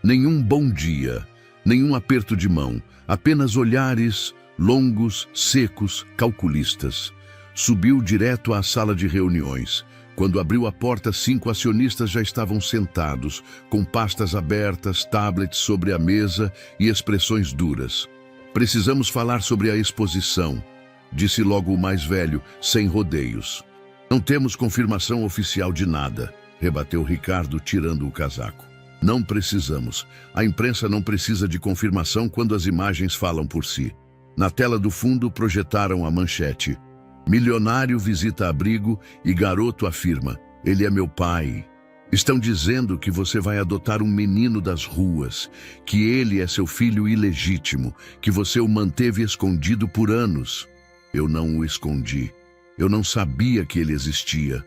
Nenhum bom dia, nenhum aperto de mão, apenas olhares longos, secos, calculistas. Subiu direto à sala de reuniões. Quando abriu a porta, 5 acionistas já estavam sentados, com pastas abertas, tablets sobre a mesa e expressões duras. Precisamos falar sobre a exposição, disse logo o mais velho, sem rodeios. Não temos confirmação oficial de nada, rebateu Ricardo, tirando o casaco. Não precisamos. A imprensa não precisa de confirmação quando as imagens falam por si. Na tela do fundo projetaram a manchete. Milionário visita abrigo e garoto afirma, ele é meu pai. Estão dizendo que você vai adotar um menino das ruas, que ele é seu filho ilegítimo, que você o manteve escondido por anos. Eu não o escondi. Eu não sabia que ele existia.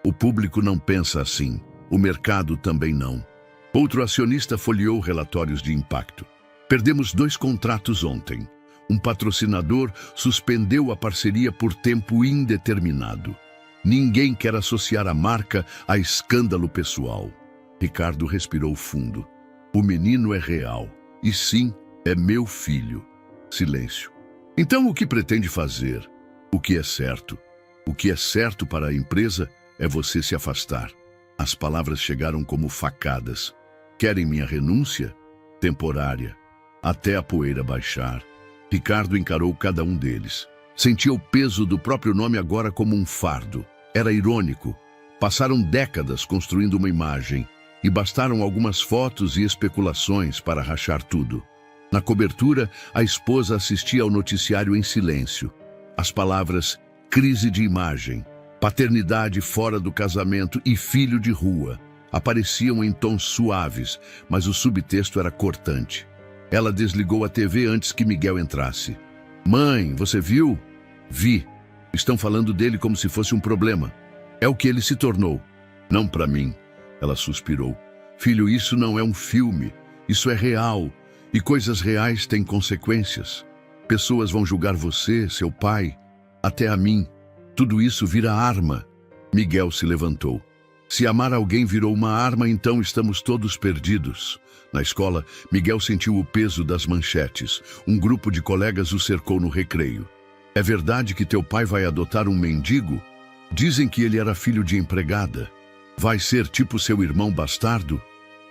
O público não pensa assim. O mercado também não. Outro acionista folheou relatórios de impacto. Perdemos 2 contratos ontem. Um patrocinador suspendeu a parceria por tempo indeterminado. Ninguém quer associar a marca a escândalo pessoal. Ricardo respirou fundo. O menino é real. E sim, é meu filho. Silêncio. Então o que pretende fazer? O que é certo? O que é certo para a empresa é você se afastar. As palavras chegaram como facadas. Querem minha renúncia? Temporária. Até a poeira baixar. Ricardo encarou cada um deles. Sentia o peso do próprio nome agora como um fardo. Era irônico. Passaram décadas construindo uma imagem e bastaram algumas fotos e especulações para rachar tudo. Na cobertura, a esposa assistia ao noticiário em silêncio. As palavras crise de imagem, paternidade fora do casamento e filho de rua apareciam em tons suaves, mas o subtexto era cortante. Ela desligou a TV antes que Miguel entrasse. Mãe, você viu? Vi. Estão falando dele como se fosse um problema. É o que ele se tornou. Não para mim. Ela suspirou. Filho, isso não é um filme. Isso é real. E coisas reais têm consequências. Pessoas vão julgar você, seu pai, até a mim. Tudo isso vira arma. Miguel se levantou. Se amar alguém virou uma arma, então estamos todos perdidos. Na escola, Miguel sentiu o peso das manchetes. Um grupo de colegas o cercou no recreio. É verdade que teu pai vai adotar um mendigo? Dizem que ele era filho de empregada. Vai ser tipo seu irmão bastardo?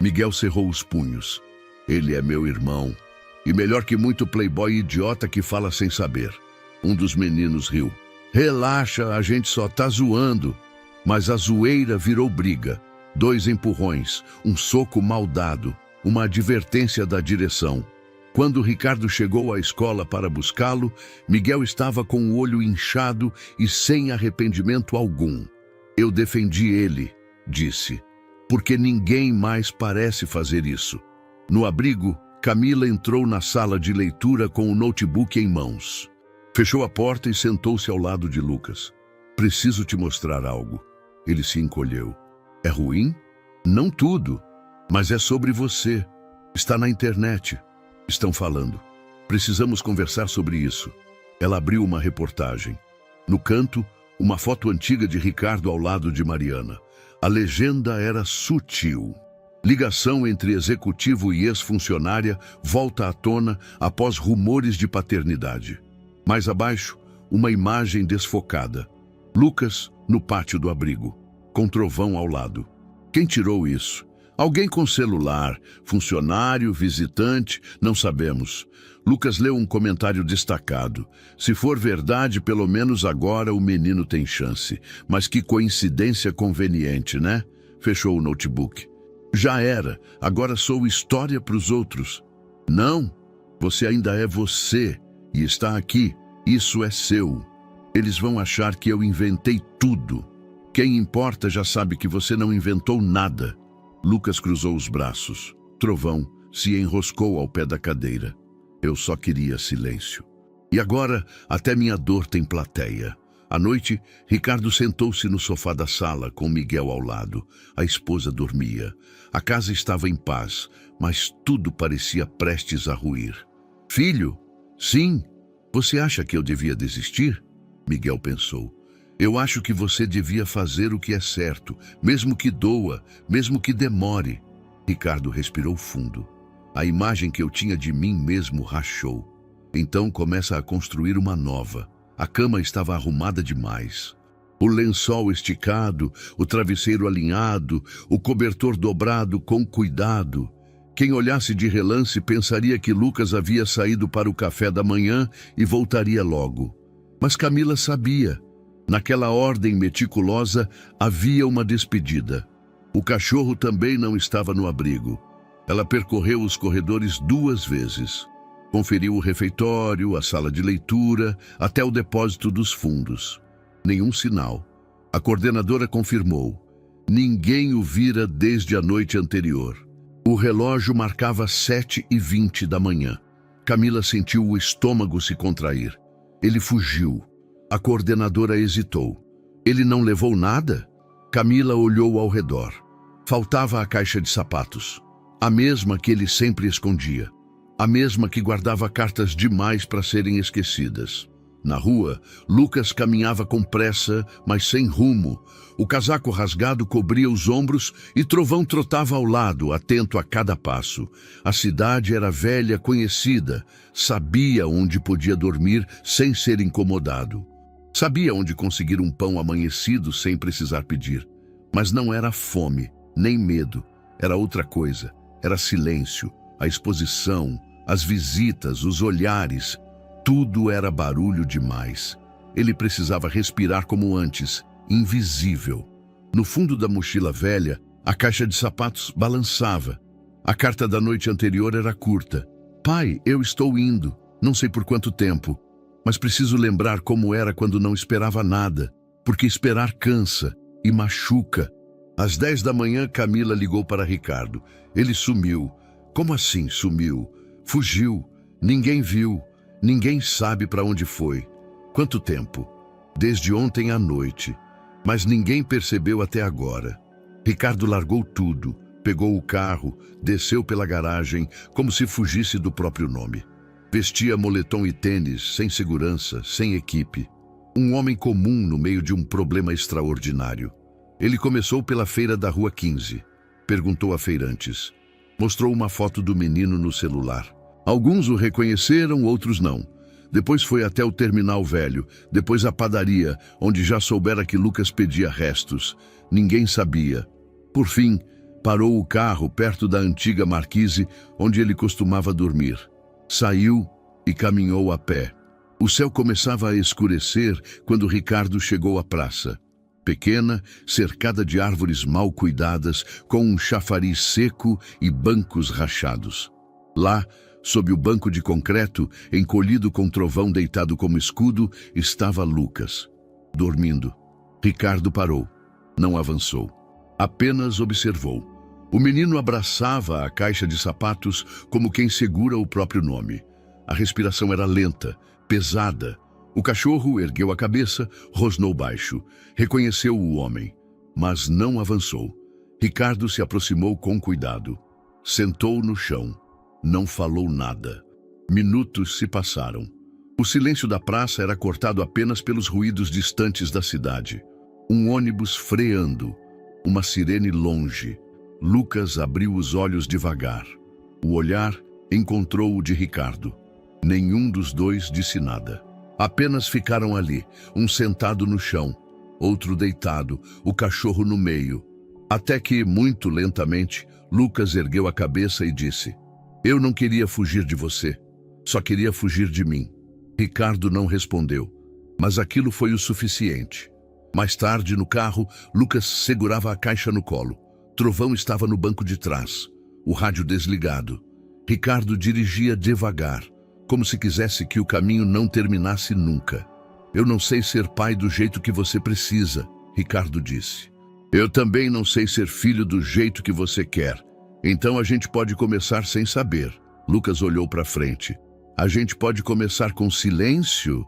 Miguel cerrou os punhos. Ele é meu irmão. E melhor que muito playboy idiota que fala sem saber. Um dos meninos riu. Relaxa, a gente só tá zoando. Mas a zoeira virou briga. 2 empurrões, um soco mal dado, uma advertência da direção. Quando Ricardo chegou à escola para buscá-lo, Miguel estava com o olho inchado e sem arrependimento algum. Eu defendi ele, disse, porque ninguém mais parece fazer isso. No abrigo, Camila entrou na sala de leitura com o notebook em mãos. Fechou a porta e sentou-se ao lado de Lucas. Preciso te mostrar algo. Ele se encolheu. É ruim? Não tudo, mas é sobre você. Está na internet. Estão falando. Precisamos conversar sobre isso. Ela abriu uma reportagem. No canto, uma foto antiga de Ricardo ao lado de Mariana. A legenda era sutil. Ligação entre executivo e ex-funcionária volta à tona após rumores de paternidade. Mais abaixo, uma imagem desfocada. Lucas no pátio do abrigo, com trovão ao lado. Quem tirou isso? Alguém com celular, funcionário, visitante, não sabemos. Lucas leu um comentário destacado. Se for verdade, pelo menos agora o menino tem chance. Mas que coincidência conveniente, né? Fechou o notebook. Já era, agora sou história para os outros. Não, você ainda é você e está aqui. Isso é seu. Eles vão achar que eu inventei tudo. Quem importa já sabe que você não inventou nada. Lucas cruzou os braços. Trovão se enroscou ao pé da cadeira. Eu só queria silêncio. E agora, até minha dor tem plateia. À noite, Ricardo sentou-se no sofá da sala, com Miguel ao lado. A esposa dormia. A casa estava em paz, mas tudo parecia prestes a ruir. Filho? Sim. Você acha que eu devia desistir? Miguel pensou. Eu acho que você devia fazer o que é certo, mesmo que doa, mesmo que demore. Ricardo respirou fundo. A imagem que eu tinha de mim mesmo rachou. Então começa a construir uma nova. A cama estava arrumada demais. O lençol esticado, o travesseiro alinhado, o cobertor dobrado com cuidado. Quem olhasse de relance pensaria que Lucas havia saído para o café da manhã e voltaria logo. Mas Camila sabia. Naquela ordem meticulosa havia uma despedida. O cachorro também não estava no abrigo. Ela percorreu os corredores 2 vezes. Conferiu o refeitório, a sala de leitura, até o depósito dos fundos. Nenhum sinal. A coordenadora confirmou. Ninguém o vira desde a noite anterior. O relógio marcava 7h20 da manhã. Camila sentiu o estômago se contrair. Ele fugiu. A coordenadora hesitou. Ele não levou nada? Camila olhou ao redor. Faltava a caixa de sapatos. A mesma que ele sempre escondia. A mesma que guardava cartas demais para serem esquecidas. Na rua, Lucas caminhava com pressa, mas sem rumo. O casaco rasgado cobria os ombros e Trovão trotava ao lado, atento a cada passo. A cidade era velha, conhecida. Sabia onde podia dormir sem ser incomodado. Sabia onde conseguir um pão amanhecido sem precisar pedir. Mas não era fome, nem medo. Era outra coisa. Era silêncio, a exposição, as visitas, os olhares. Tudo era barulho demais. Ele precisava respirar como antes, invisível. No fundo da mochila velha A caixa de sapatos balançava. A carta da noite anterior era curta. Pai, eu estou indo. Não sei por quanto tempo. Mas preciso lembrar como era quando não esperava nada. Porque esperar cansa e machuca. Às 10 da manhã, Camila ligou para Ricardo. Ele sumiu. Como assim sumiu? Fugiu. Ninguém viu. Ninguém sabe para onde foi. Quanto tempo? Desde ontem à noite. Mas ninguém percebeu até agora. Ricardo largou tudo, pegou o carro, desceu pela garagem, como se fugisse do próprio nome. Vestia moletom e tênis, sem segurança, sem equipe. Um homem comum no meio de um problema extraordinário. Ele começou pela feira da Rua 15. Perguntou a feirantes. Mostrou uma foto do menino no celular. Alguns o reconheceram, outros não. Depois foi até o terminal velho, depois a padaria, onde já soubera que Lucas pedia restos. Ninguém sabia. Por fim, parou o carro perto da antiga marquise, onde ele costumava dormir. Saiu e caminhou a pé. O céu começava a escurecer quando Ricardo chegou à praça. Pequena, cercada de árvores mal cuidadas, com um chafariz seco e bancos rachados. Lá, sob o banco de concreto, encolhido com trovão deitado como escudo, estava Lucas, dormindo. Ricardo parou. Não avançou. Apenas observou. O menino abraçava a caixa de sapatos como quem segura o próprio nome. A respiração era lenta, pesada. O cachorro ergueu a cabeça, rosnou baixo. Reconheceu o homem, mas não avançou. Ricardo se aproximou com cuidado. Sentou no chão. Não falou nada. Minutos se passaram. O silêncio da praça era cortado apenas pelos ruídos distantes da cidade. Um ônibus freando. Uma sirene longe. Lucas abriu os olhos devagar. O olhar encontrou o de Ricardo. Nenhum dos dois disse nada. Apenas ficaram ali, um sentado no chão, outro deitado, o cachorro no meio. Até que, muito lentamente, Lucas ergueu a cabeça e disse: Eu não queria fugir de você, só queria fugir de mim. Ricardo não respondeu, mas aquilo foi o suficiente. Mais tarde, no carro, Lucas segurava a caixa no colo. Trovão estava no banco de trás, o rádio desligado. Ricardo dirigia devagar, como se quisesse que o caminho não terminasse nunca. Eu não sei ser pai do jeito que você precisa, Ricardo disse. Eu também não sei ser filho do jeito que você quer. Então a gente pode começar sem saber. Lucas olhou para frente. A gente pode começar com silêncio?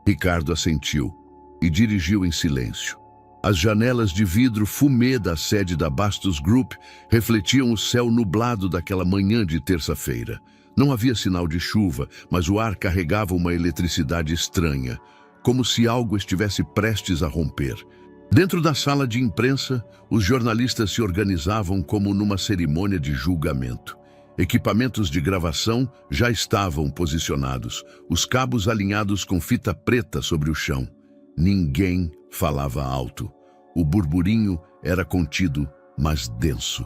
Ricardo assentiu e dirigiu em silêncio. As janelas de vidro fumê da sede da Bastos Group refletiam o céu nublado daquela manhã de terça-feira. Não havia sinal de chuva, mas o ar carregava uma eletricidade estranha, como se algo estivesse prestes a romper. Dentro da sala de imprensa, os jornalistas se organizavam como numa cerimônia de julgamento. Equipamentos de gravação já estavam posicionados, os cabos alinhados com fita preta sobre o chão. Ninguém falava alto. O burburinho era contido, mas denso.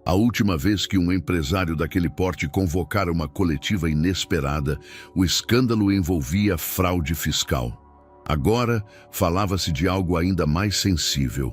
A última vez que um empresário daquele porte convocara uma coletiva inesperada, o escândalo envolvia fraude fiscal. Agora, falava-se de algo ainda mais sensível: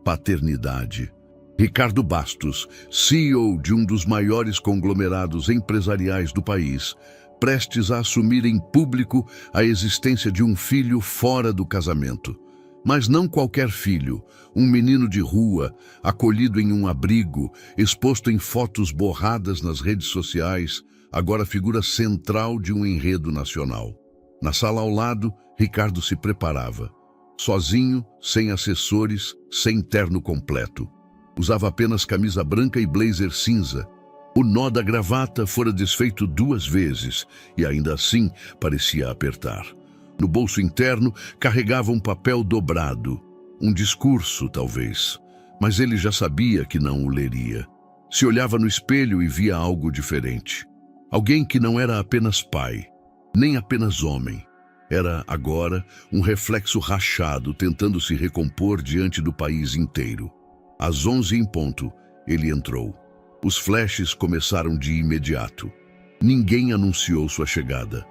paternidade. Ricardo Bastos, CEO de um dos maiores conglomerados empresariais do país, prestes a assumir em público a existência de um filho fora do casamento. Mas não qualquer filho, um menino de rua, acolhido em um abrigo, exposto em fotos borradas nas redes sociais, agora figura central de um enredo nacional. Na sala ao lado, Ricardo se preparava. Sozinho, sem assessores, sem terno completo. Usava apenas camisa branca e blazer cinza. O nó da gravata fora desfeito 2 vezes e ainda assim parecia apertar. No bolso interno carregava um papel dobrado. Um discurso, talvez. Mas ele já sabia que não o leria. Se olhava no espelho e via algo diferente. Alguém que não era apenas pai, nem apenas homem. Era, agora, um reflexo rachado tentando se recompor diante do país inteiro. Às 11 em ponto, ele entrou. Os flashes começaram de imediato. Ninguém anunciou sua chegada.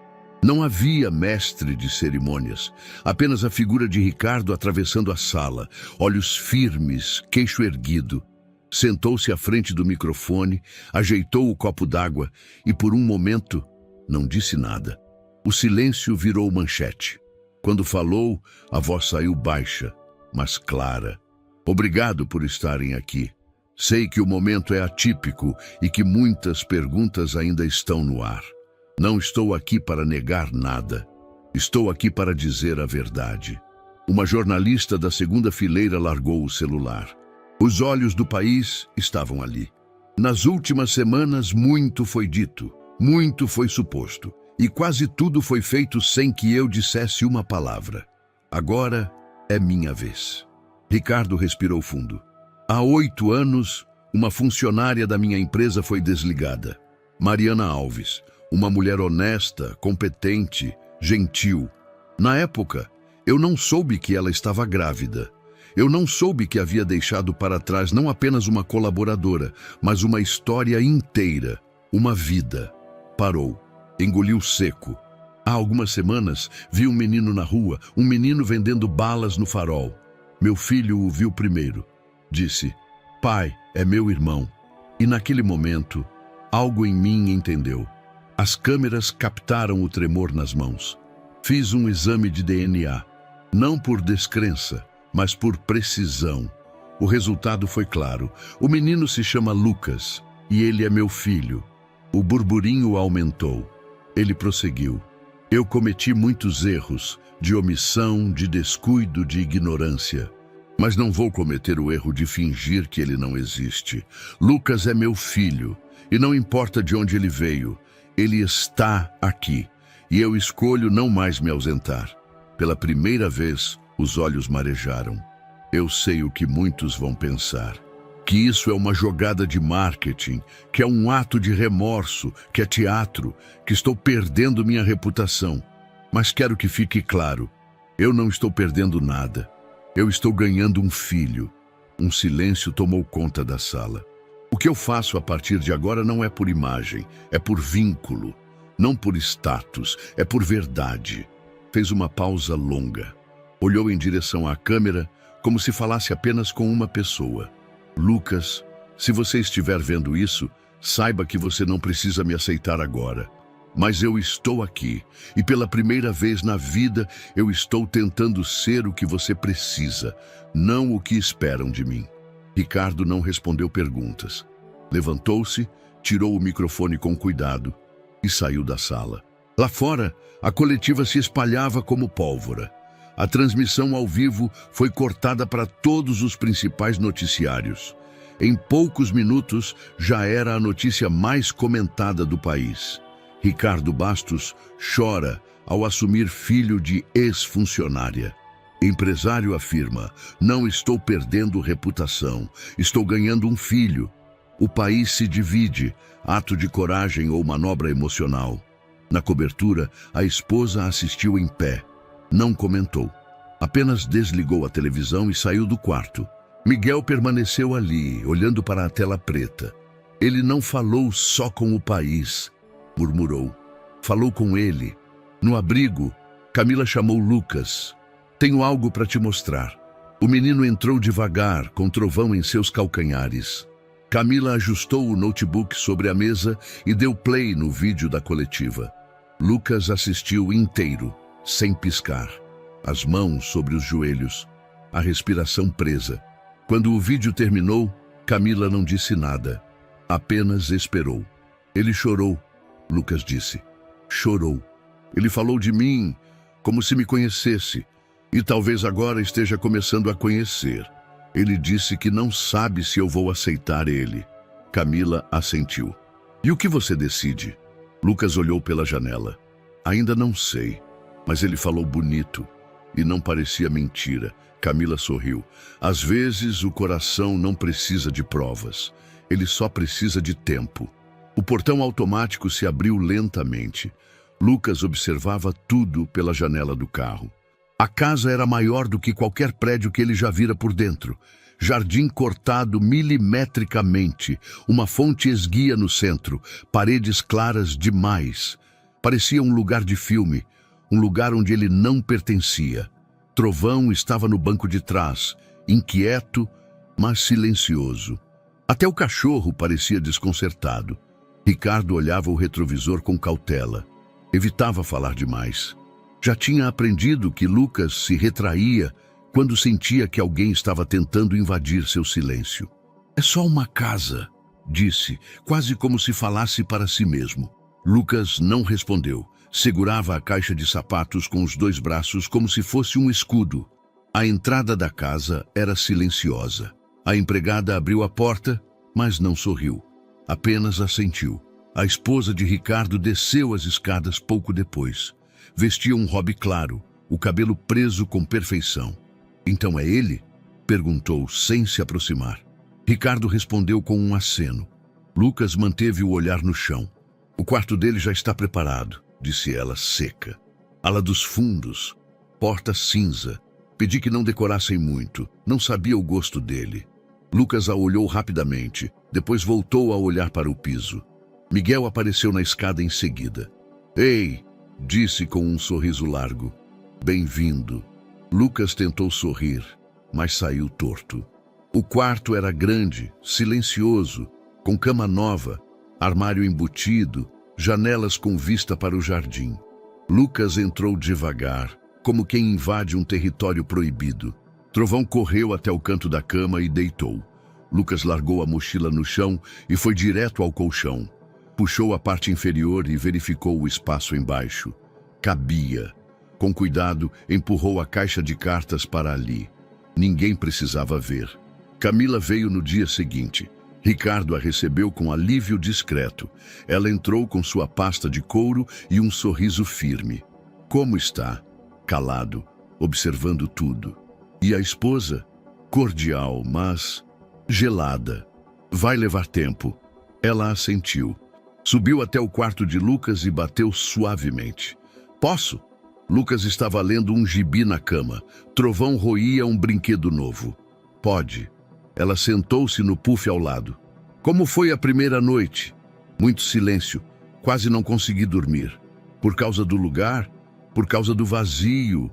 Não havia mestre de cerimônias, apenas a figura de Ricardo atravessando a sala, olhos firmes, queixo erguido. Sentou-se à frente do microfone, ajeitou o copo d'água e, por um momento, não disse nada. O silêncio virou manchete. Quando falou, a voz saiu baixa, mas clara. Obrigado por estarem aqui. Sei que o momento é atípico e que muitas perguntas ainda estão no ar. Não estou aqui para negar nada. Estou aqui para dizer a verdade. Uma jornalista da segunda fileira largou o celular. Os olhos do país estavam ali. Nas últimas semanas, muito foi dito, muito foi suposto, e quase tudo foi feito sem que eu dissesse uma palavra. Agora é minha vez. Ricardo respirou fundo. Há 8 anos, uma funcionária da minha empresa foi desligada. Mariana Alves, uma mulher honesta, competente, gentil. Na época, eu não soube que ela estava grávida. Eu não soube que havia deixado para trás não apenas uma colaboradora, mas uma história inteira, uma vida. Parou, engoliu seco. Há algumas semanas, vi um menino na rua, um menino vendendo balas no farol. Meu filho o viu primeiro. Disse, pai, é meu irmão. E naquele momento, algo em mim entendeu. As câmeras captaram o tremor nas mãos. Fiz um exame de DNA, não por descrença, mas por precisão. O resultado foi claro. O menino se chama Lucas e ele é meu filho. O burburinho aumentou. Ele prosseguiu. Eu cometi muitos erros, de omissão, de descuido, de ignorância. Mas não vou cometer o erro de fingir que ele não existe. Lucas é meu filho, e não importa de onde ele veio, ele está aqui. E eu escolho não mais me ausentar. Pela primeira vez, os olhos marejaram. Eu sei o que muitos vão pensar. Que isso é uma jogada de marketing, que é um ato de remorso, que é teatro, que estou perdendo minha reputação. Mas quero que fique claro, eu não estou perdendo nada. Eu estou ganhando um filho. Um silêncio tomou conta da sala. O que eu faço a partir de agora não é por imagem, é por vínculo. Não por status, é por verdade. Fez uma pausa longa. Olhou em direção à câmera, como se falasse apenas com uma pessoa. Lucas, se você estiver vendo isso, saiba que você não precisa me aceitar agora. Mas eu estou aqui, e pela primeira vez na vida eu estou tentando ser o que você precisa, não o que esperam de mim. Ricardo não respondeu perguntas. Levantou-se, tirou o microfone com cuidado e saiu da sala. Lá fora, a coletiva se espalhava como pólvora. A transmissão ao vivo foi cortada para todos os principais noticiários. Em poucos minutos, já era a notícia mais comentada do país. Ricardo Bastos chora ao assumir filho de ex-funcionária. Empresário afirma, não estou perdendo reputação, estou ganhando um filho. O país se divide, ato de coragem ou manobra emocional. Na cobertura, a esposa assistiu em pé. Não comentou. Apenas desligou a televisão e saiu do quarto. Miguel permaneceu ali, olhando para a tela preta. Ele não falou só com o país, murmurou. Falou com ele. No abrigo, Camila chamou Lucas. Tenho algo para te mostrar. O menino entrou devagar, com trovão em seus calcanhares. Camila ajustou o notebook sobre a mesa e deu play no vídeo da coletiva. Lucas assistiu inteiro, sem piscar. As mãos sobre os joelhos, a respiração presa. Quando o vídeo terminou, Camila não disse nada, apenas esperou. Ele chorou, Lucas disse. Chorou. Ele falou de mim, como se me conhecesse, e talvez agora esteja começando a conhecer. Ele disse que não sabe se eu vou aceitar ele. Camila assentiu. E o que você decide? Lucas olhou pela janela. Ainda não sei, mas ele falou bonito. E não parecia mentira. Camila sorriu. Às vezes o coração não precisa de provas. Ele só precisa de tempo. O portão automático se abriu lentamente. Lucas observava tudo pela janela do carro. A casa era maior do que qualquer prédio que ele já vira por dentro. Jardim cortado milimetricamente, uma fonte esguia no centro, paredes claras demais. Parecia um lugar de filme, um lugar onde ele não pertencia. Trovão estava no banco de trás, inquieto, mas silencioso. Até o cachorro parecia desconcertado. Ricardo olhava o retrovisor com cautela. Evitava falar demais. Já tinha aprendido que Lucas se retraía quando sentia que alguém estava tentando invadir seu silêncio. É só uma casa, disse, quase como se falasse para si mesmo. Lucas não respondeu. Segurava a caixa de sapatos com os 2 braços como se fosse um escudo. A entrada da casa era silenciosa. A empregada abriu a porta, mas não sorriu. Apenas assentiu. A esposa de Ricardo desceu as escadas pouco depois. Vestia um robe claro, o cabelo preso com perfeição. Então é ele? Perguntou, sem se aproximar. Ricardo respondeu com um aceno. Lucas manteve o olhar no chão. O quarto dele já está preparado, disse ela, seca. Ala dos fundos, porta cinza. Pedi que não decorassem muito, não sabia o gosto dele. Lucas a olhou rapidamente, depois voltou a olhar para o piso. Miguel apareceu na escada em seguida. Ei, disse com um sorriso largo. Bem-vindo. Lucas tentou sorrir, mas saiu torto. O quarto era grande, silencioso, com cama nova, armário embutido, janelas com vista para o jardim. Lucas entrou devagar, como quem invade um território proibido. Trovão correu até o canto da cama e deitou. Lucas largou a mochila no chão e foi direto ao colchão. Puxou a parte inferior e verificou o espaço embaixo. Cabia. Com cuidado, empurrou a caixa de cartas para ali. Ninguém precisava ver. Camila veio no dia seguinte. Ricardo a recebeu com alívio discreto. Ela entrou com sua pasta de couro e um sorriso firme. Como está? Calado, observando tudo. E a esposa? Cordial, mas gelada. Vai levar tempo. Ela assentiu. Subiu até o quarto de Lucas e bateu suavemente. Posso? Lucas estava lendo um gibi na cama. Trovão roía um brinquedo novo. Pode. Ela sentou-se no puff ao lado. Como foi a primeira noite? Muito silêncio. Quase não consegui dormir. Por causa do lugar, por causa do vazio.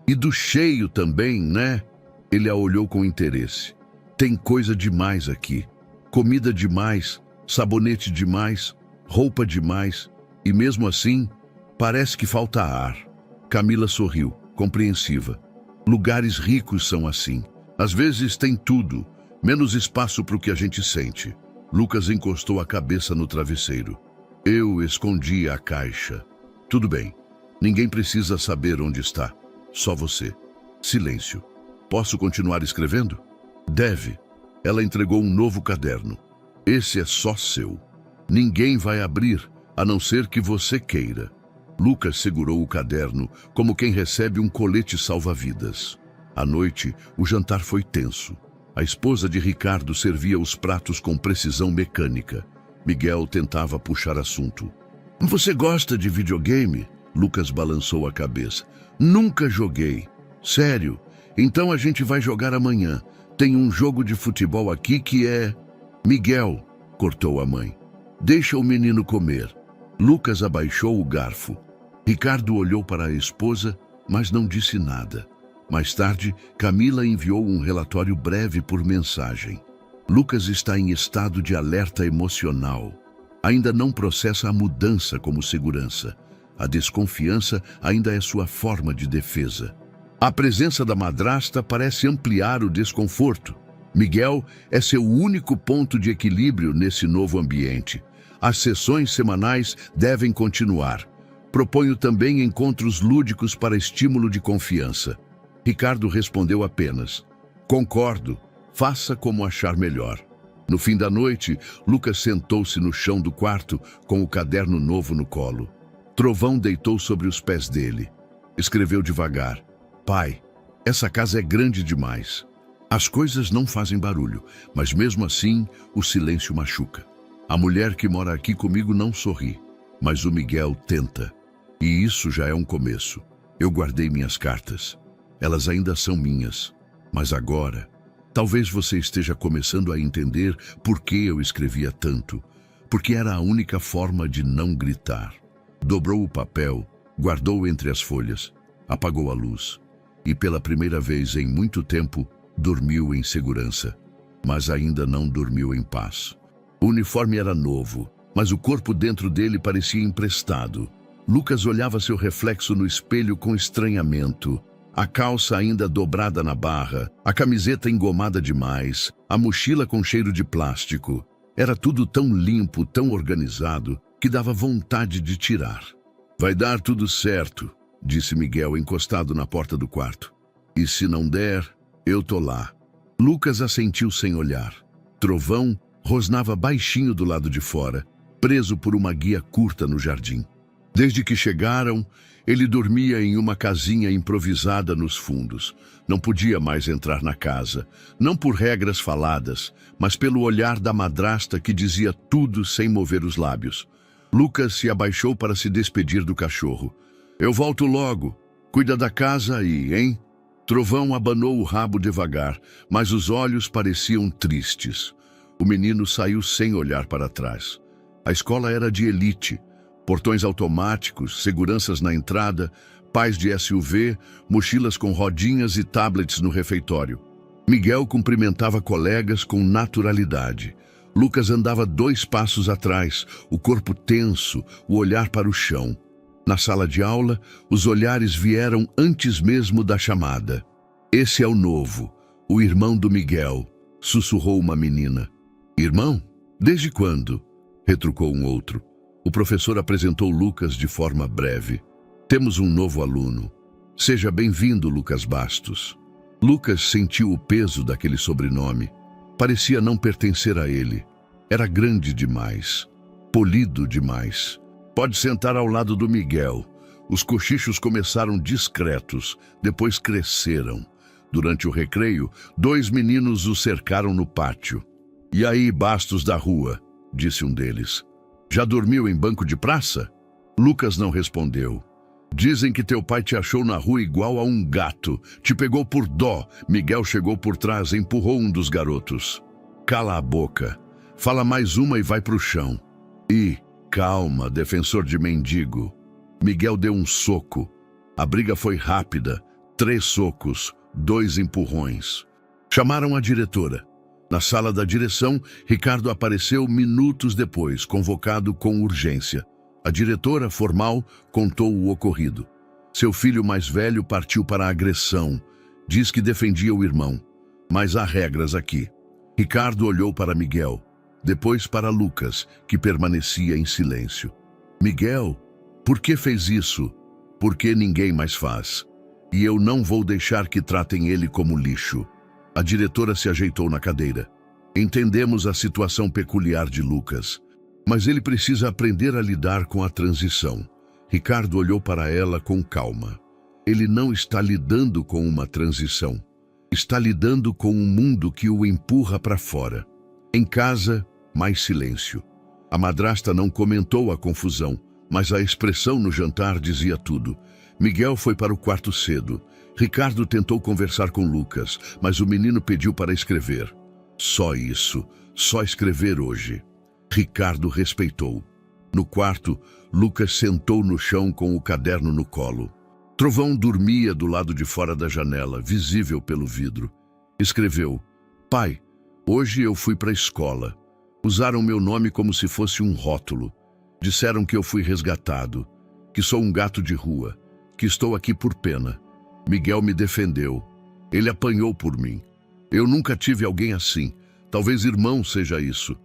E do cheio também, né? Ele a olhou com interesse. Tem coisa demais aqui. Comida demais, sabonete demais, roupa demais. E mesmo assim, parece que falta ar. Camila sorriu, compreensiva. Lugares ricos são assim. Às vezes tem tudo, menos espaço para o que a gente sente. Lucas encostou a cabeça no travesseiro. Eu escondi a caixa. Tudo bem. Ninguém precisa saber onde está. Só você. Silêncio. Posso continuar escrevendo? Deve. Ela entregou um novo caderno. Esse é só seu. Ninguém vai abrir, a não ser que você queira. Lucas segurou o caderno como quem recebe um colete salva-vidas. À noite, o jantar foi tenso. A esposa de Ricardo servia os pratos com precisão mecânica. Miguel tentava puxar assunto. Você gosta de videogame? Lucas balançou a cabeça. Nunca joguei. Sério? Então a gente vai jogar amanhã. Tem um jogo de futebol aqui que é... Miguel, cortou a mãe. Deixa o menino comer. Lucas abaixou o garfo. Ricardo olhou para a esposa, mas não disse nada. Mais tarde, Camila enviou um relatório breve por mensagem. Lucas está em estado de alerta emocional. Ainda não processa a mudança como segurança. A desconfiança ainda é sua forma de defesa. A presença da madrasta parece ampliar o desconforto. Miguel é seu único ponto de equilíbrio nesse novo ambiente. As sessões semanais devem continuar. Proponho também encontros lúdicos para estímulo de confiança. Ricardo respondeu apenas: concordo, faça como achar melhor. No fim da noite, Lucas sentou-se no chão do quarto com o caderno novo no colo. Trovão deitou sobre os pés dele. Escreveu devagar: pai, essa casa é grande demais. As coisas não fazem barulho, mas mesmo assim o silêncio machuca. A mulher que mora aqui comigo não sorri, mas o Miguel tenta. E isso já é um começo. Eu guardei minhas cartas. Elas ainda são minhas. Mas agora, talvez você esteja começando a entender por que eu escrevia tanto. Porque era a única forma de não gritar. Dobrou o papel, guardou entre as folhas, apagou a luz. E pela primeira vez em muito tempo, dormiu em segurança. mas ainda não dormiu em paz. O uniforme era novo, mas o corpo dentro dele parecia emprestado. Lucas olhava seu reflexo no espelho com estranhamento. A calça ainda dobrada na barra, a camiseta engomada demais, a mochila com cheiro de plástico. Era tudo tão limpo, tão organizado, que dava vontade de tirar. "Vai dar tudo certo", disse Miguel encostado na porta do quarto. "E se não der, eu tô lá." Lucas assentiu sem olhar. Trovão rosnava baixinho do lado de fora, preso por uma guia curta no jardim. Desde que chegaram, ele dormia em uma casinha improvisada nos fundos. Não podia mais entrar na casa, não por regras faladas, mas pelo olhar da madrasta que dizia tudo sem mover os lábios. Lucas se abaixou para se despedir do cachorro. "Eu volto logo. Cuida da casa aí, hein?" Trovão abanou o rabo devagar, mas os olhos pareciam tristes. O menino saiu sem olhar para trás. A escola era de elite. Portões automáticos, seguranças na entrada, pais de SUV, mochilas com rodinhas e tablets no refeitório. Miguel cumprimentava colegas com naturalidade. Lucas andava 2 passos atrás, o corpo tenso, o olhar para o chão. Na sala de aula, os olhares vieram antes mesmo da chamada. "Esse é o novo, o irmão do Miguel", sussurrou uma menina. "Irmão? Desde quando?", retrucou um outro. O professor apresentou Lucas de forma breve. "Temos um novo aluno. Seja bem-vindo, Lucas Bastos." Lucas sentiu o peso daquele sobrenome. Parecia não pertencer a ele. Era grande demais, polido demais. "Pode sentar ao lado do Miguel." Os cochichos começaram discretos, depois cresceram. Durante o recreio, 2 meninos o cercaram no pátio. "E aí, Bastos da rua?", disse um deles. "Já dormiu em banco de praça?" Lucas não respondeu. "Dizem que teu pai te achou na rua igual a um gato. Te pegou por dó." Miguel chegou por trás e empurrou um dos garotos. "Cala a boca. Fala mais uma e vai pro chão." "E calma, defensor de mendigo." Miguel deu um soco. A briga foi rápida. 3 socos, 2 empurrões. Chamaram a diretora. Na sala da direção, Ricardo apareceu minutos depois, convocado com urgência. A diretora, formal, contou o ocorrido. Seu filho mais velho partiu para a agressão. Diz que defendia o irmão. Mas há regras aqui. Ricardo olhou para Miguel, depois para Lucas, que permanecia em silêncio. "Miguel, por que fez isso?" "Porque ninguém mais faz. E eu não vou deixar que tratem ele como lixo." A diretora se ajeitou na cadeira. "Entendemos a situação peculiar de Lucas, mas ele precisa aprender a lidar com a transição." Ricardo olhou para ela com calma. "Ele não está lidando com uma transição. Está lidando com um mundo que o empurra para fora." Em casa, mais silêncio. A madrasta não comentou a confusão, mas a expressão no jantar dizia tudo. Miguel foi para o quarto cedo. Ricardo tentou conversar com Lucas, mas o menino pediu para escrever. Só isso, só escrever hoje. Ricardo respeitou. No quarto, Lucas sentou no chão com o caderno no colo. Trovão dormia do lado de fora da janela, visível pelo vidro. Escreveu: "Pai, hoje eu fui para a escola. Usaram meu nome como se fosse um rótulo. Disseram que eu fui resgatado, que sou um gato de rua, que estou aqui por pena. Miguel me defendeu. Ele apanhou por mim. Eu nunca tive alguém assim. Talvez irmão seja isso.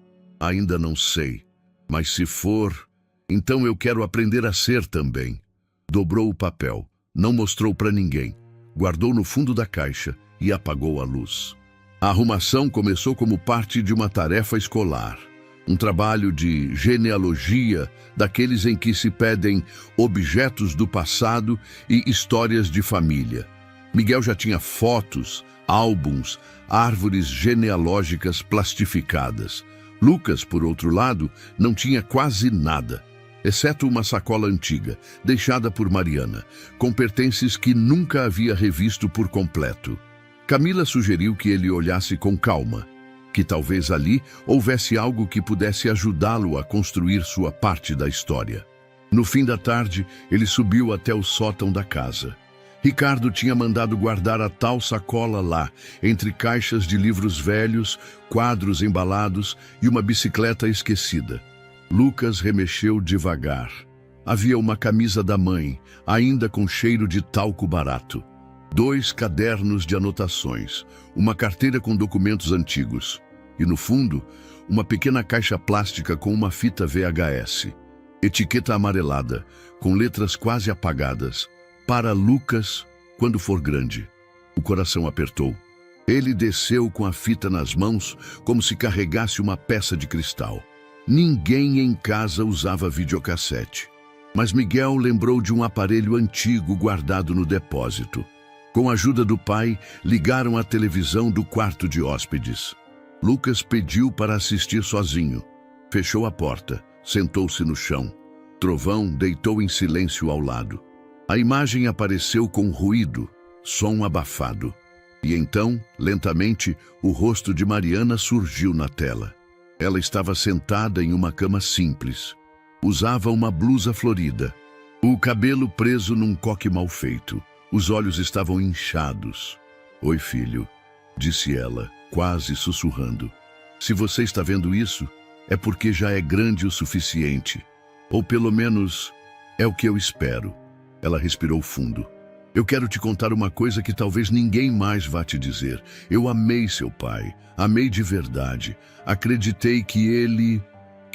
Ainda não sei. Mas se for, então eu quero aprender a ser também." Dobrou o papel, não mostrou para ninguém, guardou no fundo da caixa e apagou a luz. A arrumação começou como parte de uma tarefa escolar. Um trabalho de genealogia, daqueles em que se pedem objetos do passado e histórias de família. Miguel já tinha fotos, álbuns, árvores genealógicas plastificadas. Lucas, por outro lado, não tinha quase nada, exceto uma sacola antiga, deixada por Mariana, com pertences que nunca havia revisto por completo. Camila sugeriu que ele olhasse com calma, que talvez ali houvesse algo que pudesse ajudá-lo a construir sua parte da história. No fim da tarde, ele subiu até o sótão da casa. Ricardo tinha mandado guardar a tal sacola lá, entre caixas de livros velhos, quadros embalados e uma bicicleta esquecida. Lucas remexeu devagar. Havia uma camisa da mãe, ainda com cheiro de talco barato. 2 cadernos de anotações, uma carteira com documentos antigos. E no fundo, uma pequena caixa plástica com uma fita VHS. Etiqueta amarelada, com letras quase apagadas. Para Lucas, quando for grande. O coração apertou. Ele desceu com a fita nas mãos, como se carregasse uma peça de cristal. Ninguém em casa usava videocassete. Mas Miguel lembrou de um aparelho antigo guardado no depósito. Com a ajuda do pai, ligaram a televisão do quarto de hóspedes. Lucas pediu para assistir sozinho. Fechou a porta, sentou-se no chão. Trovão deitou em silêncio ao lado. A imagem apareceu com ruído, som abafado. E então, lentamente, o rosto de Mariana surgiu na tela. Ela estava sentada em uma cama simples. Usava uma blusa florida. O cabelo preso num coque mal feito. Os olhos estavam inchados. "Oi, filho", disse ela, quase sussurrando. "Se você está vendo isso, é porque já é grande o suficiente. Ou pelo menos, é o que eu espero." Ela respirou fundo. "Eu quero te contar uma coisa que talvez ninguém mais vá te dizer. Eu amei seu pai. Amei de verdade. Acreditei que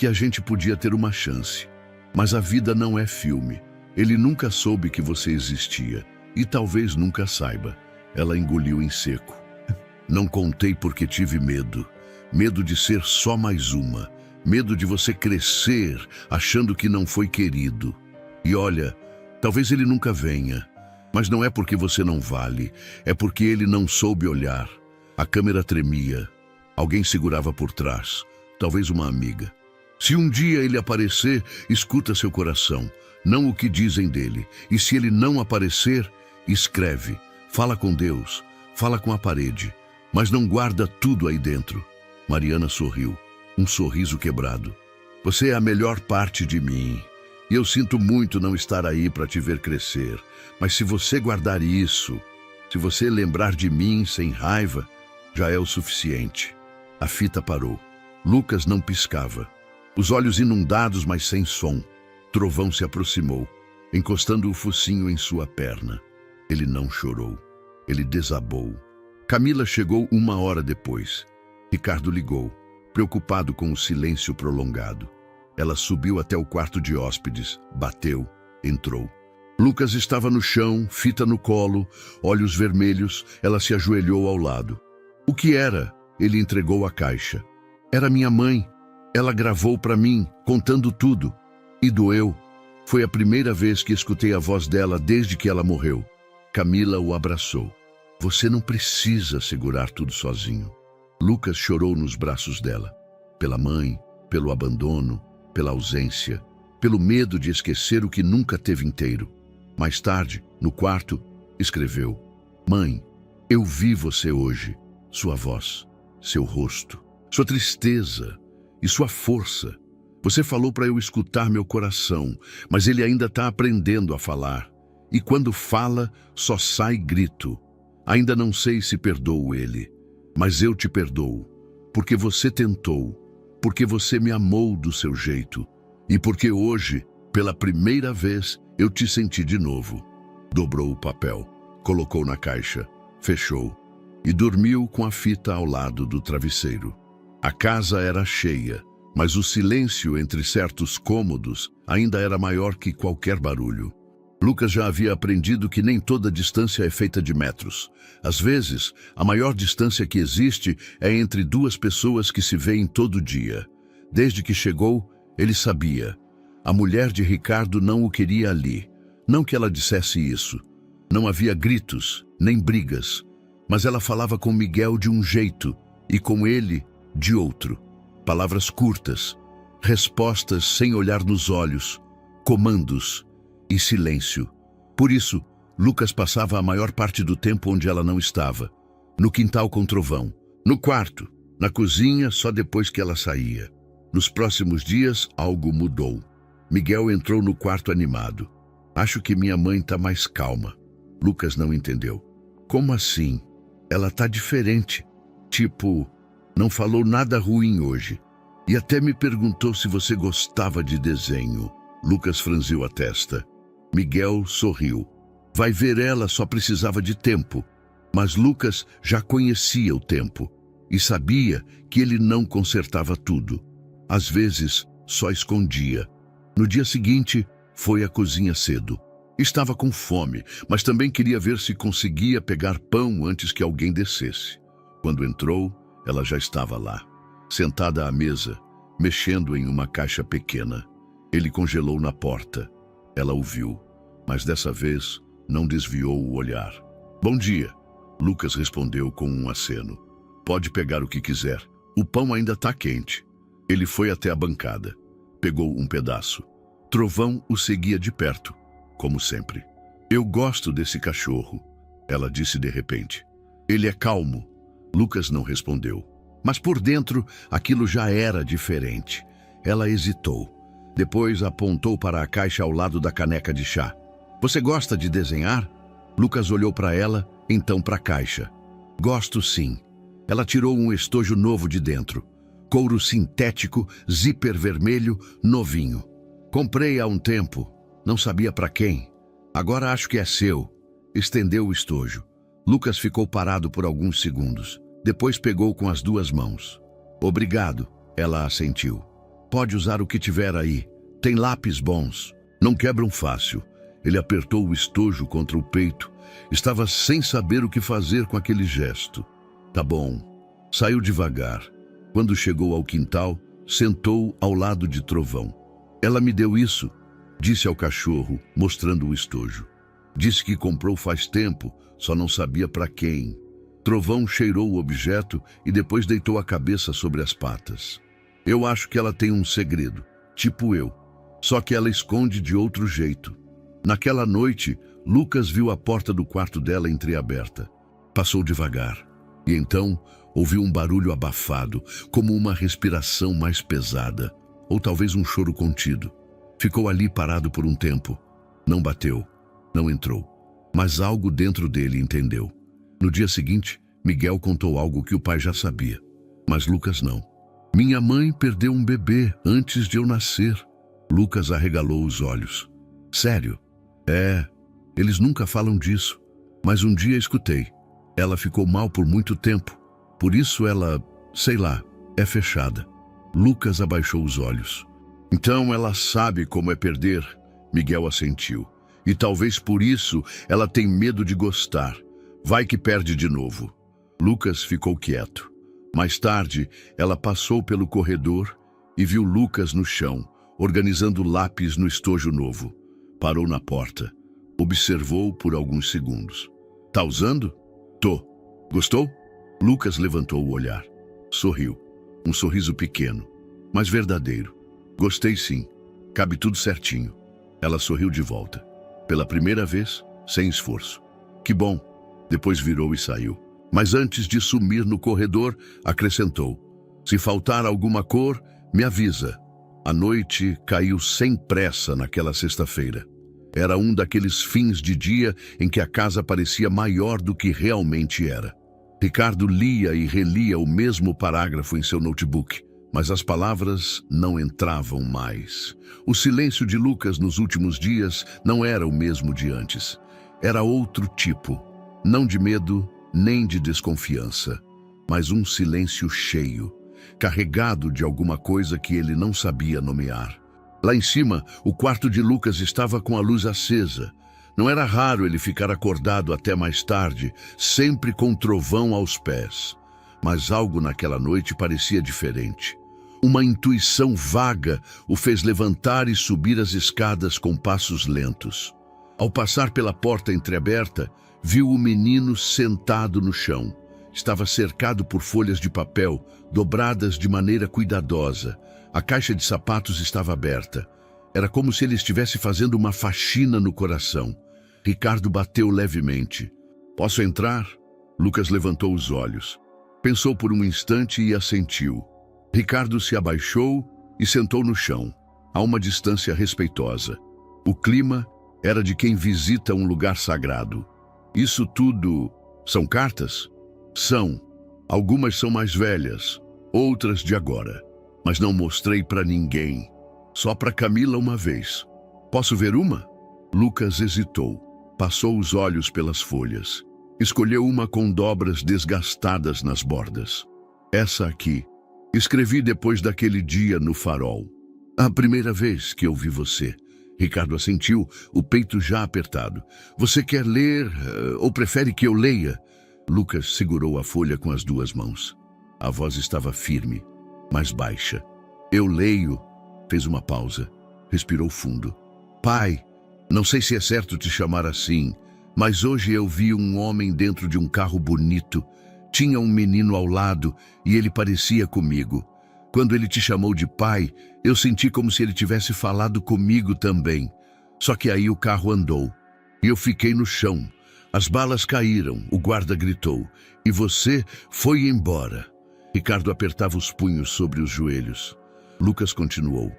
a gente podia ter uma chance. Mas a vida não é filme. Ele nunca soube que você existia. E talvez nunca saiba." Ela engoliu em seco. "Não contei porque tive medo. Medo de ser só mais uma. Medo de você crescer achando que não foi querido. E olha, talvez ele nunca venha. Mas não é porque você não vale. É porque ele não soube olhar. A câmera tremia. Alguém segurava por trás. Talvez uma amiga. Se um dia ele aparecer, escuta seu coração. Não o que dizem dele. E se ele não aparecer, escreve. Fala com Deus. Fala com a parede. Mas não guarda tudo aí dentro." Mariana sorriu. Um sorriso quebrado. "Você é a melhor parte de mim. E eu sinto muito não estar aí para te ver crescer. Mas se você guardar isso, se você lembrar de mim sem raiva, já é o suficiente." A fita parou. Lucas não piscava. Os olhos inundados, mas sem som. Trovão se aproximou, encostando o focinho em sua perna. Ele não chorou. Ele desabou. Camila chegou 1 hora depois. Ricardo ligou, preocupado com o silêncio prolongado. Ela subiu até o quarto de hóspedes, bateu, entrou. Lucas estava no chão, fita no colo, olhos vermelhos. Ela se ajoelhou ao lado. "O que era?" Ele entregou a caixa. "Era minha mãe. Ela gravou para mim, contando tudo. E doeu. Foi a primeira vez que escutei a voz dela desde que ela morreu." Camila o abraçou. "Você não precisa segurar tudo sozinho." Lucas chorou nos braços dela. Pela mãe, pelo abandono, pela ausência, pelo medo de esquecer o que nunca teve inteiro. Mais tarde, no quarto, escreveu: "Mãe, eu vi você hoje. Sua voz, seu rosto, sua tristeza e sua força. Você falou para eu escutar meu coração, mas ele ainda está aprendendo a falar. E quando fala, só sai grito. Ainda não sei se perdoo ele, mas eu te perdoo, porque você tentou, porque você me amou do seu jeito, e porque hoje, pela primeira vez, eu te senti de novo." Dobrou o papel, colocou na caixa, fechou e dormiu com a fita ao lado do travesseiro. A casa era cheia, mas o silêncio entre certos cômodos ainda era maior que qualquer barulho. Lucas já havia aprendido que nem toda distância é feita de metros. Às vezes, a maior distância que existe é entre 2 pessoas que se veem todo dia. Desde que chegou, ele sabia. A mulher de Ricardo não o queria ali. Não que ela dissesse isso. Não havia gritos, nem brigas. Mas ela falava com Miguel de um jeito e com ele de outro. Palavras curtas, respostas sem olhar nos olhos, comandos e silêncio. Por isso, Lucas passava a maior parte do tempo onde ela não estava. No quintal com Trovão, no quarto, na cozinha só depois que ela saía. Nos próximos dias, algo mudou. Miguel entrou no quarto animado. "Acho que minha mãe está mais calma." Lucas não entendeu. Como assim? Ela tá diferente. Tipo, não falou nada ruim hoje. E até me perguntou se você gostava de desenho. Lucas franziu a testa. Miguel sorriu. Vai ver, ela só precisava de tempo. Mas Lucas já conhecia o tempo e sabia que ele não consertava tudo. Às vezes, só escondia. No dia seguinte, foi à cozinha cedo. Estava com fome, mas também queria ver se conseguia pegar pão antes que alguém descesse. Quando entrou, ela já estava lá, sentada à mesa, mexendo em uma caixa pequena. Ele congelou na porta. Ela o viu, mas dessa vez não desviou o olhar. Bom dia, Lucas respondeu com um aceno. Pode pegar o que quiser. O pão ainda está quente. Ele foi até a bancada. Pegou um pedaço. Trovão o seguia de perto, como sempre. Eu gosto desse cachorro, ela disse de repente. Ele é calmo. Lucas não respondeu. Mas por dentro, aquilo já era diferente. Ela hesitou. Depois apontou para a caixa ao lado da caneca de chá. Você gosta de desenhar? Lucas olhou para ela, então para a caixa. Gosto sim. Ela tirou um estojo novo de dentro. Couro sintético, zíper vermelho, novinho. Comprei há um tempo. Não sabia para quem. Agora acho que é seu. Estendeu o estojo. Lucas ficou parado por alguns segundos. Depois pegou com as duas mãos. Obrigado, ela assentiu. Pode usar o que tiver aí. Tem lápis bons. Não quebram fácil. Ele apertou o estojo contra o peito. Estava sem saber o que fazer com aquele gesto. Tá bom. Saiu devagar. Quando chegou ao quintal, sentou ao lado de Trovão. Ela me deu isso, disse ao cachorro, mostrando o estojo. Disse que comprou faz tempo, só não sabia para quem. Trovão cheirou o objeto e depois deitou a cabeça sobre as patas. Eu acho que ela tem um segredo, tipo eu. Só que ela esconde de outro jeito. Naquela noite, Lucas viu a porta do quarto dela entreaberta. Passou devagar. E então, ouviu um barulho abafado, como uma respiração mais pesada. Ou talvez um choro contido. Ficou ali parado por um tempo. Não bateu. Não entrou. Mas algo dentro dele entendeu. No dia seguinte, Miguel contou algo que o pai já sabia. Mas Lucas não. Minha mãe perdeu um bebê antes de eu nascer. Lucas arregalou os olhos. Sério? É, eles nunca falam disso. Mas um dia escutei. Ela ficou mal por muito tempo. Por isso ela, sei lá, é fechada. Lucas abaixou os olhos. Então ela sabe como é perder, Miguel assentiu. E talvez por isso ela tem medo de gostar. Vai que perde de novo. Lucas ficou quieto. Mais tarde, ela passou pelo corredor e viu Lucas no chão, organizando lápis no estojo novo. Parou na porta. Observou por alguns segundos. Tá usando? Tô. Gostou? Lucas levantou o olhar. Sorriu. Um sorriso pequeno, mas verdadeiro. Gostei sim. Cabe tudo certinho. Ela sorriu de volta. Pela primeira vez, sem esforço. Que bom. Depois virou e saiu. Mas antes de sumir no corredor, acrescentou. Se faltar alguma cor, me avisa. A noite caiu sem pressa naquela sexta-feira. Era um daqueles fins de dia em que a casa parecia maior do que realmente era. Ricardo lia e relia o mesmo parágrafo em seu notebook, mas as palavras não entravam mais. O silêncio de Lucas nos últimos dias não era o mesmo de antes. Era outro tipo, não de medo nem de desconfiança, mas um silêncio cheio, carregado de alguma coisa que ele não sabia nomear. Lá em cima, o quarto de Lucas estava com a luz acesa. Não era raro ele ficar acordado até mais tarde, sempre com Trovão aos pés. Mas algo naquela noite parecia diferente. Uma intuição vaga o fez levantar e subir as escadas com passos lentos. Ao passar pela porta entreaberta, viu o menino sentado no chão. Estava cercado por folhas de papel, dobradas de maneira cuidadosa. A caixa de sapatos estava aberta. Era como se ele estivesse fazendo uma faxina no coração. Ricardo bateu levemente. Posso entrar? Lucas levantou os olhos. Pensou por um instante e assentiu. Ricardo se abaixou e sentou no chão, a uma distância respeitosa. O clima era de quem visita um lugar sagrado. Isso tudo são cartas? São. Algumas são mais velhas, outras de agora. Mas não mostrei para ninguém. Só para Camila uma vez. Posso ver uma? Lucas hesitou. Passou os olhos pelas folhas. Escolheu uma com dobras desgastadas nas bordas. Essa aqui. Escrevi depois daquele dia no farol. A primeira vez que eu vi você. Ricardo assentiu, o peito já apertado. Você quer ler ou prefere que eu leia? Lucas segurou a folha com as duas mãos. A voz estava firme, mais baixa. Eu leio. Fez uma pausa. Respirou fundo. Pai, não sei se é certo te chamar assim, mas hoje eu vi um homem dentro de um carro bonito. Tinha um menino ao lado e ele parecia comigo. Quando ele te chamou de pai, eu senti como se ele tivesse falado comigo também. Só que aí o carro andou e eu fiquei no chão. As balas caíram, o guarda gritou, e você foi embora. Ricardo apertava os punhos sobre os joelhos. Lucas continuou.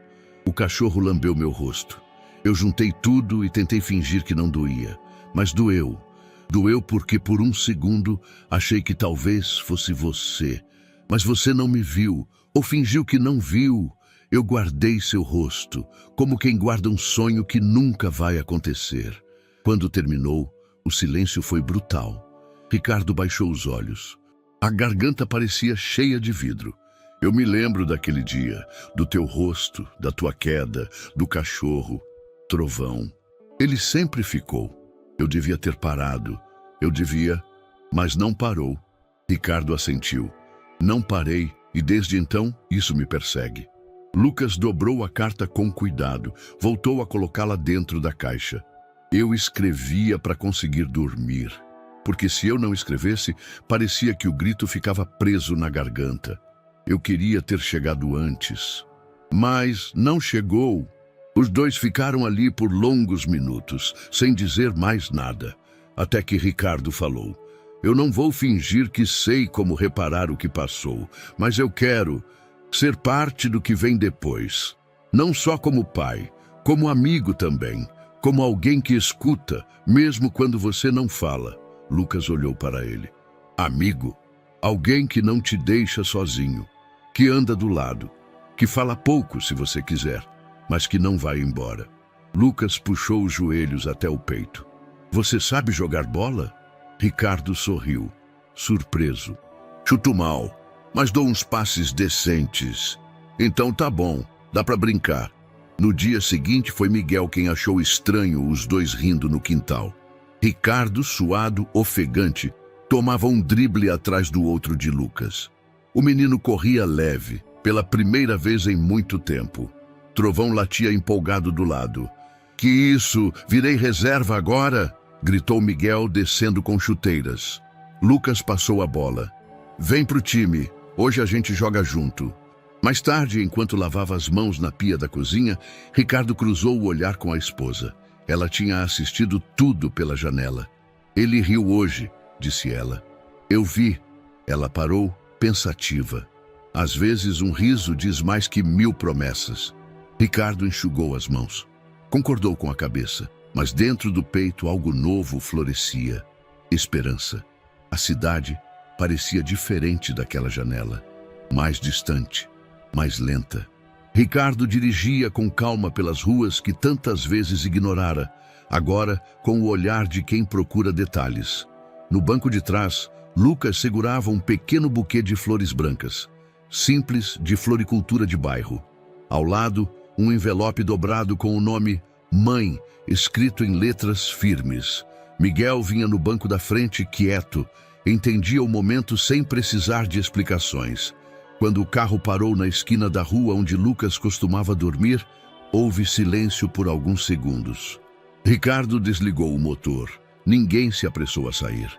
O cachorro lambeu meu rosto. Eu juntei tudo e tentei fingir que não doía, mas doeu. Doeu porque por um segundo achei que talvez fosse você. Mas você não me viu, ou fingiu que não viu. Eu guardei seu rosto, como quem guarda um sonho que nunca vai acontecer. Quando terminou, o silêncio foi brutal. Ricardo baixou os olhos. A garganta parecia cheia de vidro. Eu me lembro daquele dia, do teu rosto, da tua queda, do cachorro, trovão. Ele sempre ficou. Eu devia ter parado. Eu devia, mas não parou. Ricardo assentiu. Não parei e desde então isso me persegue. Lucas dobrou a carta com cuidado, voltou a colocá-la dentro da caixa. Eu escrevia para conseguir dormir, porque se eu não escrevesse, parecia que o grito ficava preso na garganta. Eu queria ter chegado antes, mas não chegou. Os dois ficaram ali por longos minutos, sem dizer mais nada, até que Ricardo falou. Eu não vou fingir que sei como reparar o que passou, mas eu quero ser parte do que vem depois. Não só como pai, como amigo também, como alguém que escuta, mesmo quando você não fala. Lucas olhou para ele. Amigo, alguém que não te deixa sozinho, que anda do lado, que fala pouco se você quiser, mas que não vai embora. Lucas puxou os joelhos até o peito. Você sabe jogar bola? Ricardo sorriu, surpreso. Chuto mal, mas dou uns passes decentes. Então tá bom, dá pra brincar. No dia seguinte foi Miguel quem achou estranho os dois rindo no quintal. Ricardo, suado, ofegante, tomava um drible atrás do outro de Lucas. O menino corria leve, pela primeira vez em muito tempo. Trovão latia empolgado do lado. Que isso? Virei reserva agora? Gritou Miguel descendo com chuteiras. Lucas passou a bola. Vem pro time, hoje a gente joga junto. Mais tarde, enquanto lavava as mãos na pia da cozinha, Ricardo cruzou o olhar com a esposa. Ela tinha assistido tudo pela janela. Ele riu hoje, disse ela. Eu vi. Ela parou, pensativa. Às vezes um riso diz mais que 1000 promessas. Ricardo enxugou as mãos. Concordou com a cabeça, mas dentro do peito algo novo florescia. Esperança. A cidade parecia diferente daquela janela. Mais distante, mais lenta. Ricardo dirigia com calma pelas ruas que tantas vezes ignorara, agora com o olhar de quem procura detalhes. No banco de trás, Lucas segurava um pequeno buquê de flores brancas, simples de floricultura de bairro. Ao lado, um envelope dobrado com o nome Mãe, escrito em letras firmes. Miguel vinha no banco da frente, quieto, entendia o momento sem precisar de explicações. Quando o carro parou na esquina da rua onde Lucas costumava dormir, houve silêncio por alguns segundos. Ricardo desligou o motor. Ninguém se apressou a sair.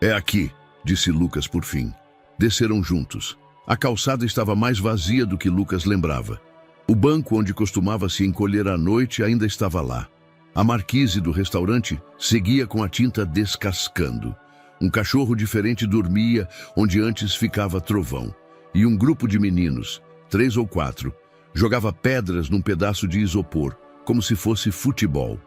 É aqui, disse Lucas por fim. Desceram juntos. A calçada estava mais vazia do que Lucas lembrava. O banco onde costumava se encolher à noite ainda estava lá. A marquise do restaurante seguia com a tinta descascando. Um cachorro diferente dormia onde antes ficava Trovão. E um grupo de meninos, 3 ou 4, jogava pedras num pedaço de isopor, como se fosse futebol.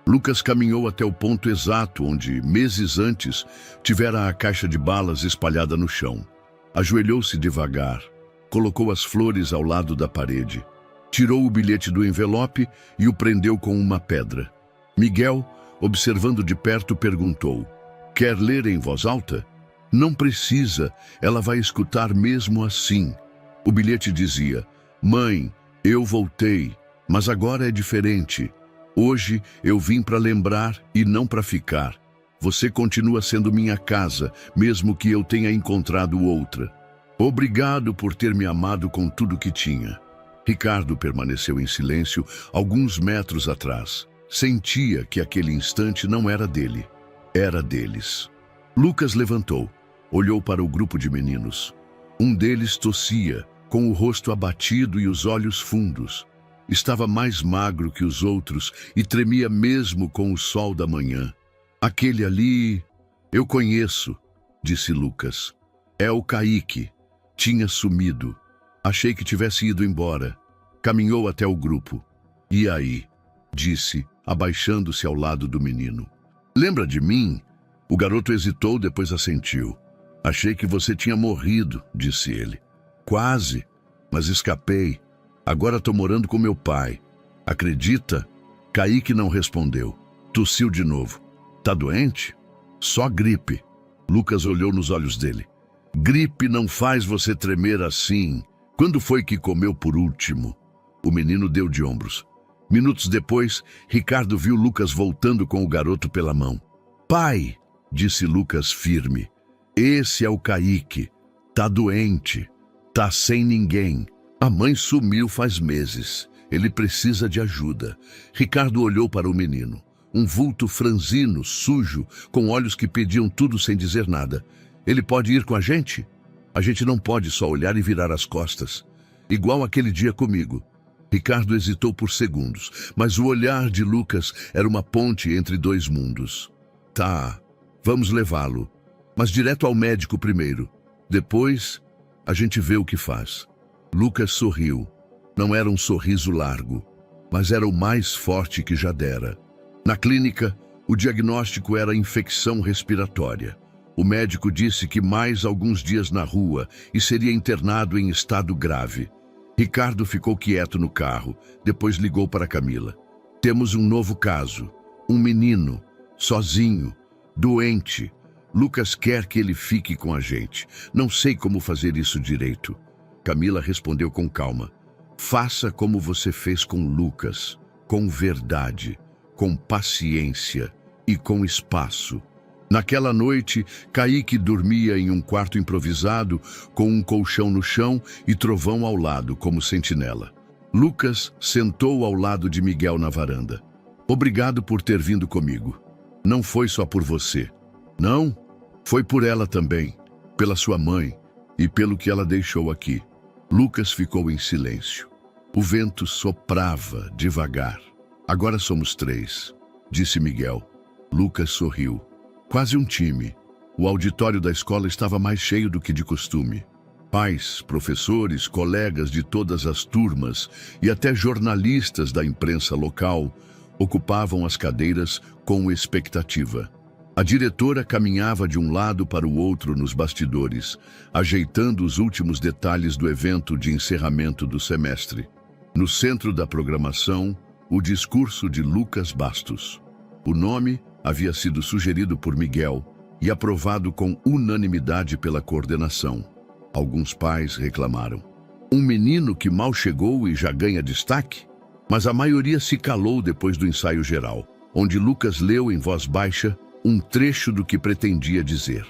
Lucas caminhou até o ponto exato onde, meses antes, tivera a caixa de balas espalhada no chão. Ajoelhou-se devagar, colocou as flores ao lado da parede, tirou o bilhete do envelope e o prendeu com uma pedra. Miguel, observando de perto, perguntou: "Quer ler em voz alta?" "Não precisa, ela vai escutar mesmo assim." O bilhete dizia: "Mãe, eu voltei, mas agora é diferente. Hoje eu vim para lembrar e não para ficar. Você continua sendo minha casa, mesmo que eu tenha encontrado outra. Obrigado por ter me amado com tudo que tinha." Ricardo permaneceu em silêncio alguns metros atrás. Sentia que aquele instante não era dele, era deles. Lucas levantou, olhou para o grupo de meninos. Um deles tossia, com o rosto abatido e os olhos fundos. Estava mais magro que os outros e tremia mesmo com o sol da manhã. "Aquele ali, eu conheço", disse Lucas. "É o Kaique. Tinha sumido. Achei que tivesse ido embora." Caminhou até o grupo. "E aí?", disse, abaixando-se ao lado do menino. "Lembra de mim?" O garoto hesitou, depois assentiu. "Achei que você tinha morrido", disse ele. "Quase, mas escapei. Agora estou morando com meu pai. Acredita?" Kaique não respondeu. Tossiu de novo. "Tá doente?" "Só gripe." Lucas olhou nos olhos dele. "Gripe não faz você tremer assim. Quando foi que comeu por último?" O menino deu de ombros. Minutos depois, Ricardo viu Lucas voltando com o garoto pela mão. "Pai", disse Lucas firme, "esse é o Kaique. Tá doente. Tá sem ninguém. A mãe sumiu faz meses. Ele precisa de ajuda." Ricardo olhou para o menino. Um vulto franzino, sujo, com olhos que pediam tudo sem dizer nada. "Ele pode ir com a gente? A gente não pode só olhar e virar as costas. Igual aquele dia comigo." Ricardo hesitou por segundos, mas o olhar de Lucas era uma ponte entre dois mundos. "Tá, vamos levá-lo, mas direto ao médico primeiro. Depois, a gente vê o que faz." Lucas sorriu. Não era um sorriso largo, mas era o mais forte que já dera. Na clínica, o diagnóstico era infecção respiratória. O médico disse que mais alguns dias na rua e seria internado em estado grave. Ricardo ficou quieto no carro, depois ligou para Camila. "Temos um novo caso. Um menino, sozinho, doente. Lucas quer que ele fique com a gente. Não sei como fazer isso direito." Camila respondeu com calma. "Faça como você fez com Lucas, com verdade, com paciência e com espaço." Naquela noite, Kaique dormia em um quarto improvisado, com um colchão no chão e trovão ao lado, como sentinela. Lucas sentou ao lado de Miguel na varanda. "Obrigado por ter vindo comigo. Não foi só por você. Não, foi por ela também, pela sua mãe e pelo que ela deixou aqui." Lucas ficou em silêncio. O vento soprava devagar. "Agora somos 3, disse Miguel. Lucas sorriu. Quase um time. O auditório da escola estava mais cheio do que de costume. Pais, professores, colegas de todas as turmas e até jornalistas da imprensa local ocupavam as cadeiras com expectativa. A diretora caminhava de um lado para o outro nos bastidores, ajeitando os últimos detalhes do evento de encerramento do semestre. No centro da programação, o discurso de Lucas Bastos. O nome havia sido sugerido por Miguel e aprovado com unanimidade pela coordenação. Alguns pais reclamaram. Um menino que mal chegou e já ganha destaque? Mas a maioria se calou depois do ensaio geral, onde Lucas leu em voz baixa um trecho do que pretendia dizer.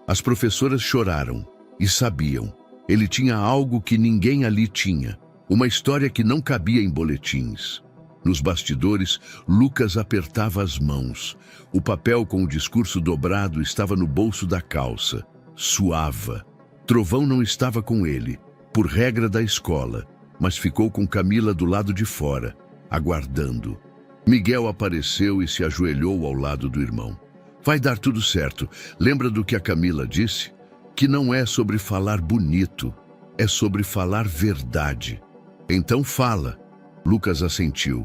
As professoras choraram e sabiam. Ele tinha algo que ninguém ali tinha, uma história que não cabia em boletins. Nos bastidores, Lucas apertava as mãos. O papel com o discurso dobrado estava no bolso da calça. Suava. Trovão não estava com ele, por regra da escola, mas ficou com Camila do lado de fora, aguardando. Miguel apareceu e se ajoelhou ao lado do irmão. Vai dar tudo certo. Lembra do que a Camila disse? Que não é sobre falar bonito, é sobre falar verdade. Então fala. Lucas assentiu.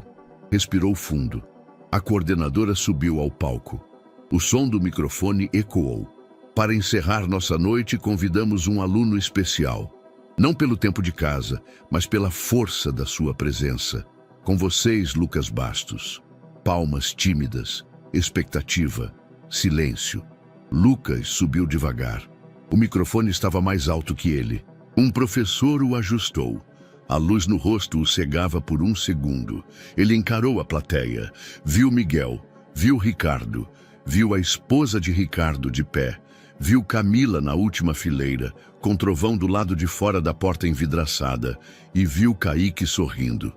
Respirou fundo. A coordenadora subiu ao palco. O som do microfone ecoou. Para encerrar nossa noite, convidamos um aluno especial. Não pelo tempo de casa, mas pela força da sua presença. Com vocês, Lucas Bastos. Palmas tímidas, expectativa, silêncio. Lucas subiu devagar. O microfone estava mais alto que ele. Um professor o ajustou. A luz no rosto o cegava por um segundo. Ele encarou a plateia. Viu Miguel, viu Ricardo, viu a esposa de Ricardo de pé. Viu Camila na última fileira, com trovão do lado de fora da porta envidraçada, e viu Kaique sorrindo.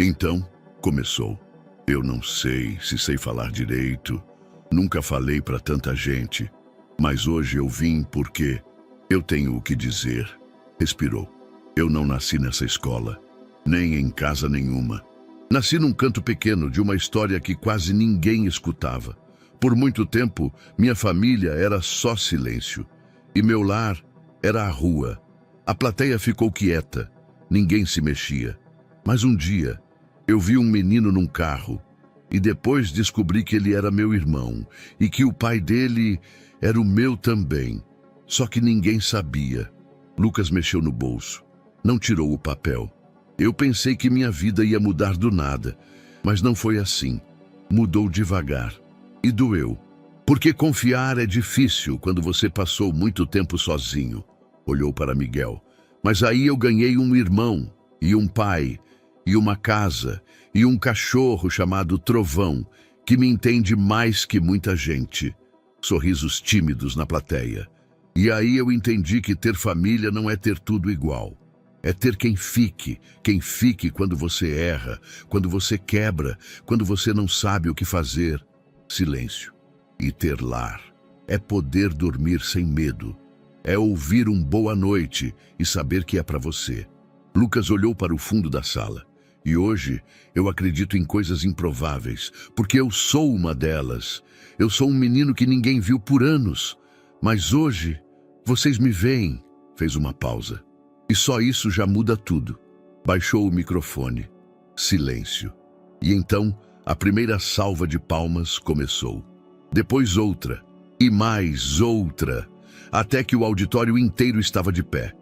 Então, começou. Eu não sei se sei falar direito. Nunca falei para tanta gente. Mas hoje eu vim porque eu tenho o que dizer. Respirou. Eu não nasci nessa escola, nem em casa nenhuma. Nasci num canto pequeno de uma história que quase ninguém escutava. Por muito tempo, minha família era só silêncio. E meu lar era a rua. A plateia ficou quieta. Ninguém se mexia. Mas um dia, eu vi um menino num carro. E depois descobri que ele era meu irmão. E que o pai dele era o meu também. Só que ninguém sabia. Lucas mexeu no bolso. Não tirou o papel. Eu pensei que minha vida ia mudar do nada. Mas não foi assim. Mudou devagar. E doeu. Porque confiar é difícil quando você passou muito tempo sozinho. Olhou para Miguel. Mas aí eu ganhei um irmão, e um pai, e uma casa, e um cachorro chamado Trovão, que me entende mais que muita gente. Sorrisos tímidos na plateia. E aí eu entendi que ter família não é ter tudo igual. É ter quem fique quando você erra, quando você quebra, quando você não sabe o que fazer. Silêncio. E ter lar é poder dormir sem medo. É ouvir um boa noite e saber que é para você. Lucas olhou para o fundo da sala. E hoje eu acredito em coisas improváveis, porque eu sou uma delas. Eu sou um menino que ninguém viu por anos. Mas hoje vocês me veem. Fez uma pausa. E só isso já muda tudo. Baixou o microfone. Silêncio. E então a primeira salva de palmas começou. Depois outra. E mais outra. Até que o auditório inteiro estava de pé.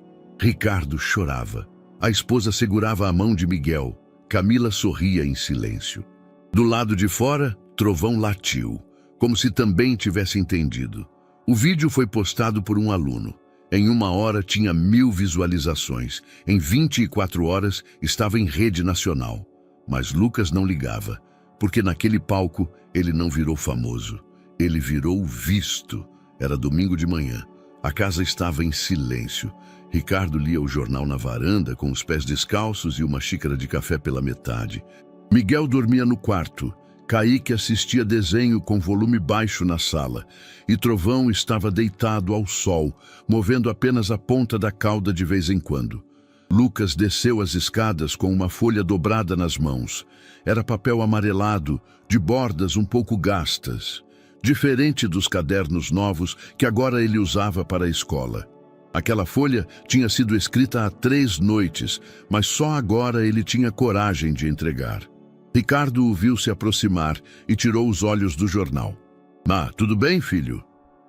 Ricardo chorava. A esposa segurava a mão de Miguel. Camila sorria em silêncio. Do lado de fora, Trovão latiu, como se também tivesse entendido. O vídeo foi postado por um aluno. Em 1 hora tinha 1000 visualizações. Em 24 horas estava em rede nacional. Mas Lucas não ligava, porque naquele palco ele não virou famoso. Ele virou visto. Era domingo de manhã. A casa estava em silêncio. Ricardo lia o jornal na varanda, com os pés descalços e uma xícara de café pela metade. Miguel dormia no quarto. Kaique assistia desenho com volume baixo na sala. E Trovão estava deitado ao sol, movendo apenas a ponta da cauda de vez em quando. Lucas desceu as escadas com uma folha dobrada nas mãos. Era papel amarelado, de bordas um pouco gastas. Diferente dos cadernos novos que agora ele usava para a escola. Aquela folha tinha sido escrita há 3 noites, mas só agora ele tinha coragem de entregar. Ricardo o viu se aproximar e tirou os olhos do jornal. Tudo bem, filho?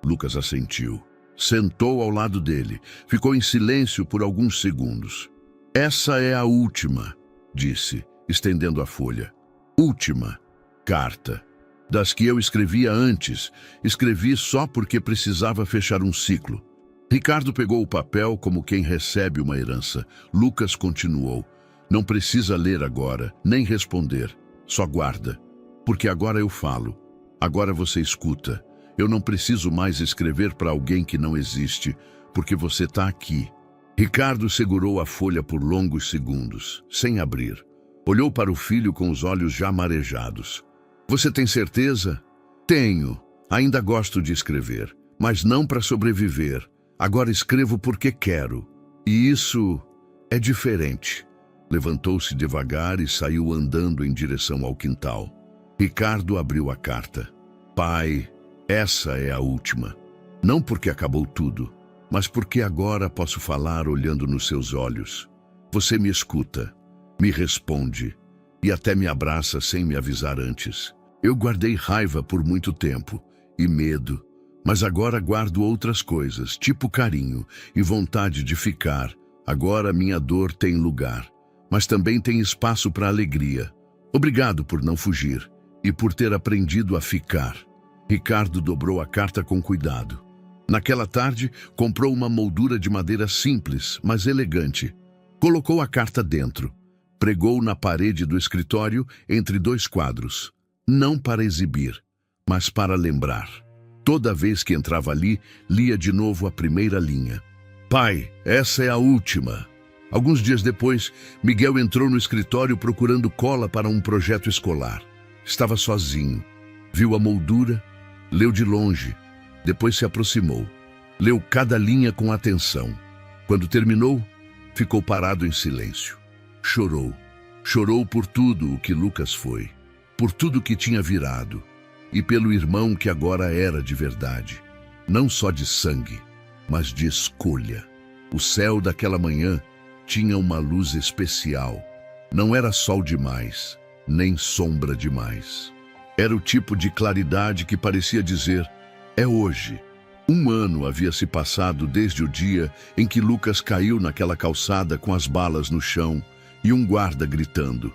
Lucas assentiu. Sentou ao lado dele. Ficou em silêncio por alguns segundos. Essa é a última, disse, estendendo a folha. Última carta. Das que eu escrevia antes, escrevi só porque precisava fechar um ciclo. Ricardo pegou o papel como quem recebe uma herança. Lucas continuou. Não precisa ler agora, nem responder. Só guarda. Porque agora eu falo. Agora você escuta. Eu não preciso mais escrever para alguém que não existe, porque você está aqui. Ricardo segurou a folha por longos segundos, sem abrir. Olhou para o filho com os olhos já marejados. Você tem certeza? Tenho. Ainda gosto de escrever, mas não para sobreviver. Agora escrevo porque quero. E isso é diferente. Levantou-se devagar e saiu andando em direção ao quintal. Ricardo abriu a carta. Pai, essa é a última. Não porque acabou tudo, mas porque agora posso falar olhando nos seus olhos. Você me escuta, me responde e até me abraça sem me avisar antes. Eu guardei raiva por muito tempo e medo, mas agora guardo outras coisas, tipo carinho e vontade de ficar. Agora minha dor tem lugar, mas também tem espaço para alegria. Obrigado por não fugir e por ter aprendido a ficar. Ricardo dobrou a carta com cuidado. Naquela tarde, comprou uma moldura de madeira simples, mas elegante. Colocou a carta dentro. Pregou na parede do escritório entre 2 quadros. Não para exibir, mas para lembrar. Toda vez que entrava ali, lia de novo a primeira linha. Pai, essa é a última. Alguns dias depois, Miguel entrou no escritório procurando cola para um projeto escolar. Estava sozinho. Viu a moldura, leu de longe, depois se aproximou. Leu cada linha com atenção. Quando terminou, ficou parado em silêncio. Chorou. Chorou por tudo o que Lucas foi, por tudo que tinha virado, e pelo irmão que agora era de verdade. Não só de sangue, mas de escolha. O céu daquela manhã tinha uma luz especial. Não era sol demais, nem sombra demais. Era o tipo de claridade que parecia dizer, é hoje. 1 ano havia se passado desde o dia em que Lucas caiu naquela calçada com as balas no chão e um guarda gritando.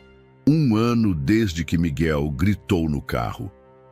1 ano desde que Miguel gritou no carro.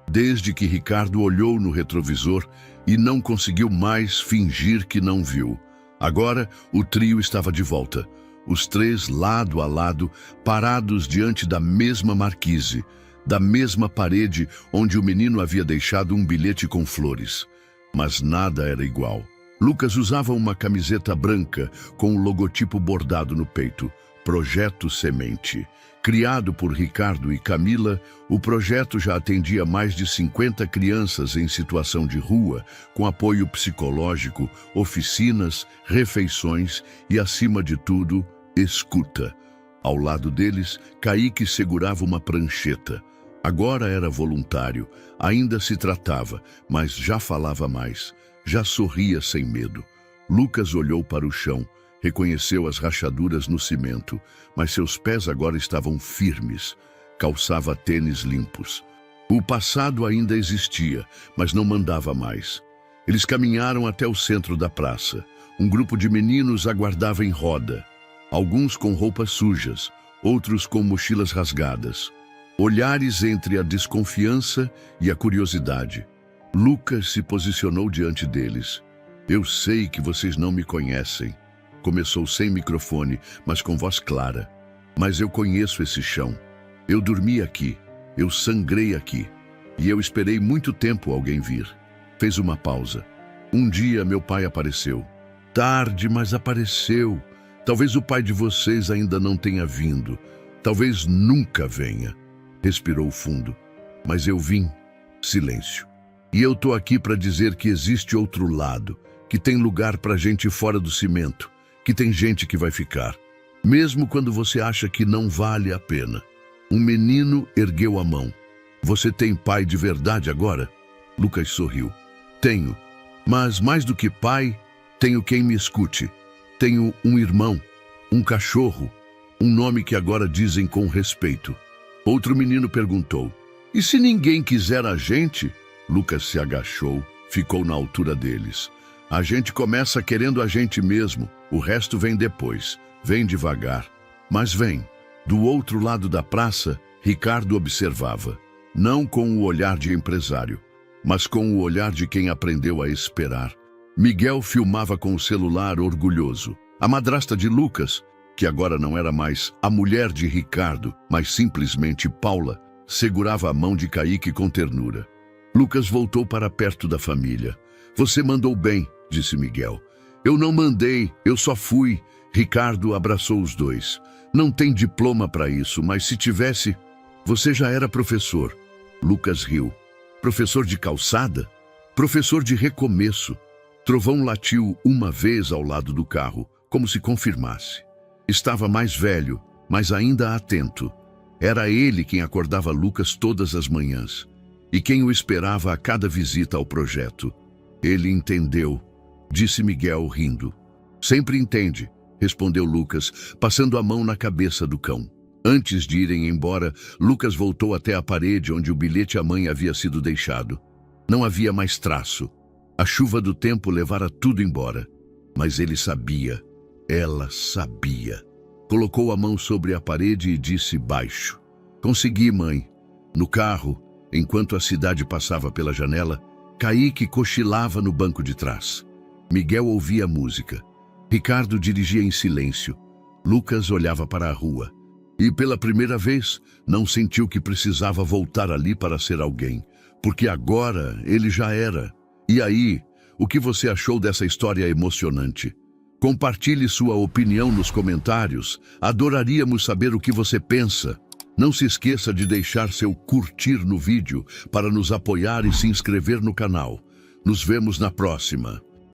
Desde que Ricardo olhou no retrovisor e não conseguiu mais fingir que não viu. Agora, o trio estava de volta. Os 3 lado a lado, parados diante da mesma marquise, da mesma parede onde o menino havia deixado um bilhete com flores. Mas nada era igual. Lucas usava uma camiseta branca com o logotipo bordado no peito. Projeto Semente. Criado por Ricardo e Camila, o projeto já atendia mais de 50 crianças em situação de rua, com apoio psicológico, oficinas, refeições e, acima de tudo, escuta. Ao lado deles, Kaique segurava uma prancheta. Agora era voluntário, ainda se tratava, mas já falava mais, já sorria sem medo. Lucas olhou para o chão, reconheceu as rachaduras no cimento, mas seus pés agora estavam firmes. Calçava tênis limpos. O passado ainda existia, mas não mandava mais. Eles caminharam até o centro da praça. Um grupo de meninos aguardava em roda. Alguns com roupas sujas, outros com mochilas rasgadas. Olhares entre a desconfiança e a curiosidade. Lucas se posicionou diante deles. Eu sei que vocês não me conhecem. Começou sem microfone, mas com voz clara. Mas eu conheço esse chão. Eu dormi aqui. Eu sangrei aqui. E eu esperei muito tempo alguém vir. Fez uma pausa. Um dia meu pai apareceu. Tarde, mas apareceu. Talvez o pai de vocês ainda não tenha vindo. Talvez nunca venha. Respirou fundo. Mas eu vim. Silêncio. E eu tô aqui para dizer que existe outro lado, que tem lugar para gente fora do cimento, que tem gente que vai ficar, mesmo quando você acha que não vale a pena. Um menino ergueu a mão. Você tem pai de verdade agora? Lucas sorriu. Tenho, mas mais do que pai, tenho quem me escute. Tenho um irmão, um cachorro, um nome que agora dizem com respeito. Outro menino perguntou, e se ninguém quiser a gente? Lucas se agachou, ficou na altura deles. A gente começa querendo a gente mesmo, o resto vem depois, vem devagar. Mas vem. Do outro lado da praça, Ricardo observava, não com o olhar de empresário, mas com o olhar de quem aprendeu a esperar. Miguel filmava com o celular orgulhoso. A madrasta de Lucas, que agora não era mais a mulher de Ricardo, mas simplesmente Paula, segurava a mão de Kaique com ternura. Lucas voltou para perto da família. Você mandou bem, disse Miguel. Eu não mandei, eu só fui. Ricardo abraçou os dois. Não tem diploma para isso, mas se tivesse, você já era professor. Lucas riu. Professor de calçada? Professor de recomeço. Trovão latiu uma vez ao lado do carro, como se confirmasse. Estava mais velho, mas ainda atento. Era ele quem acordava Lucas todas as manhãs e quem o esperava a cada visita ao projeto. Ele entendeu, disse Miguel rindo. Sempre entende, respondeu Lucas, passando a mão na cabeça do cão. Antes de irem embora, Lucas voltou até a parede onde o bilhete à mãe havia sido deixado. Não havia mais traço. A chuva do tempo levara tudo embora. Mas ele sabia. Ela sabia. Colocou a mão sobre a parede e disse baixo: "Consegui, mãe." No carro, enquanto a cidade passava pela janela, Kaique cochilava no banco de trás. Miguel ouvia música. Ricardo dirigia em silêncio. Lucas olhava para a rua. E pela primeira vez, não sentiu que precisava voltar ali para ser alguém, porque agora ele já era. E aí, o que você achou dessa história emocionante? Compartilhe sua opinião nos comentários. Adoraríamos saber o que você pensa. Não se esqueça de deixar seu curtir no vídeo para nos apoiar e se inscrever no canal. Nos vemos na próxima.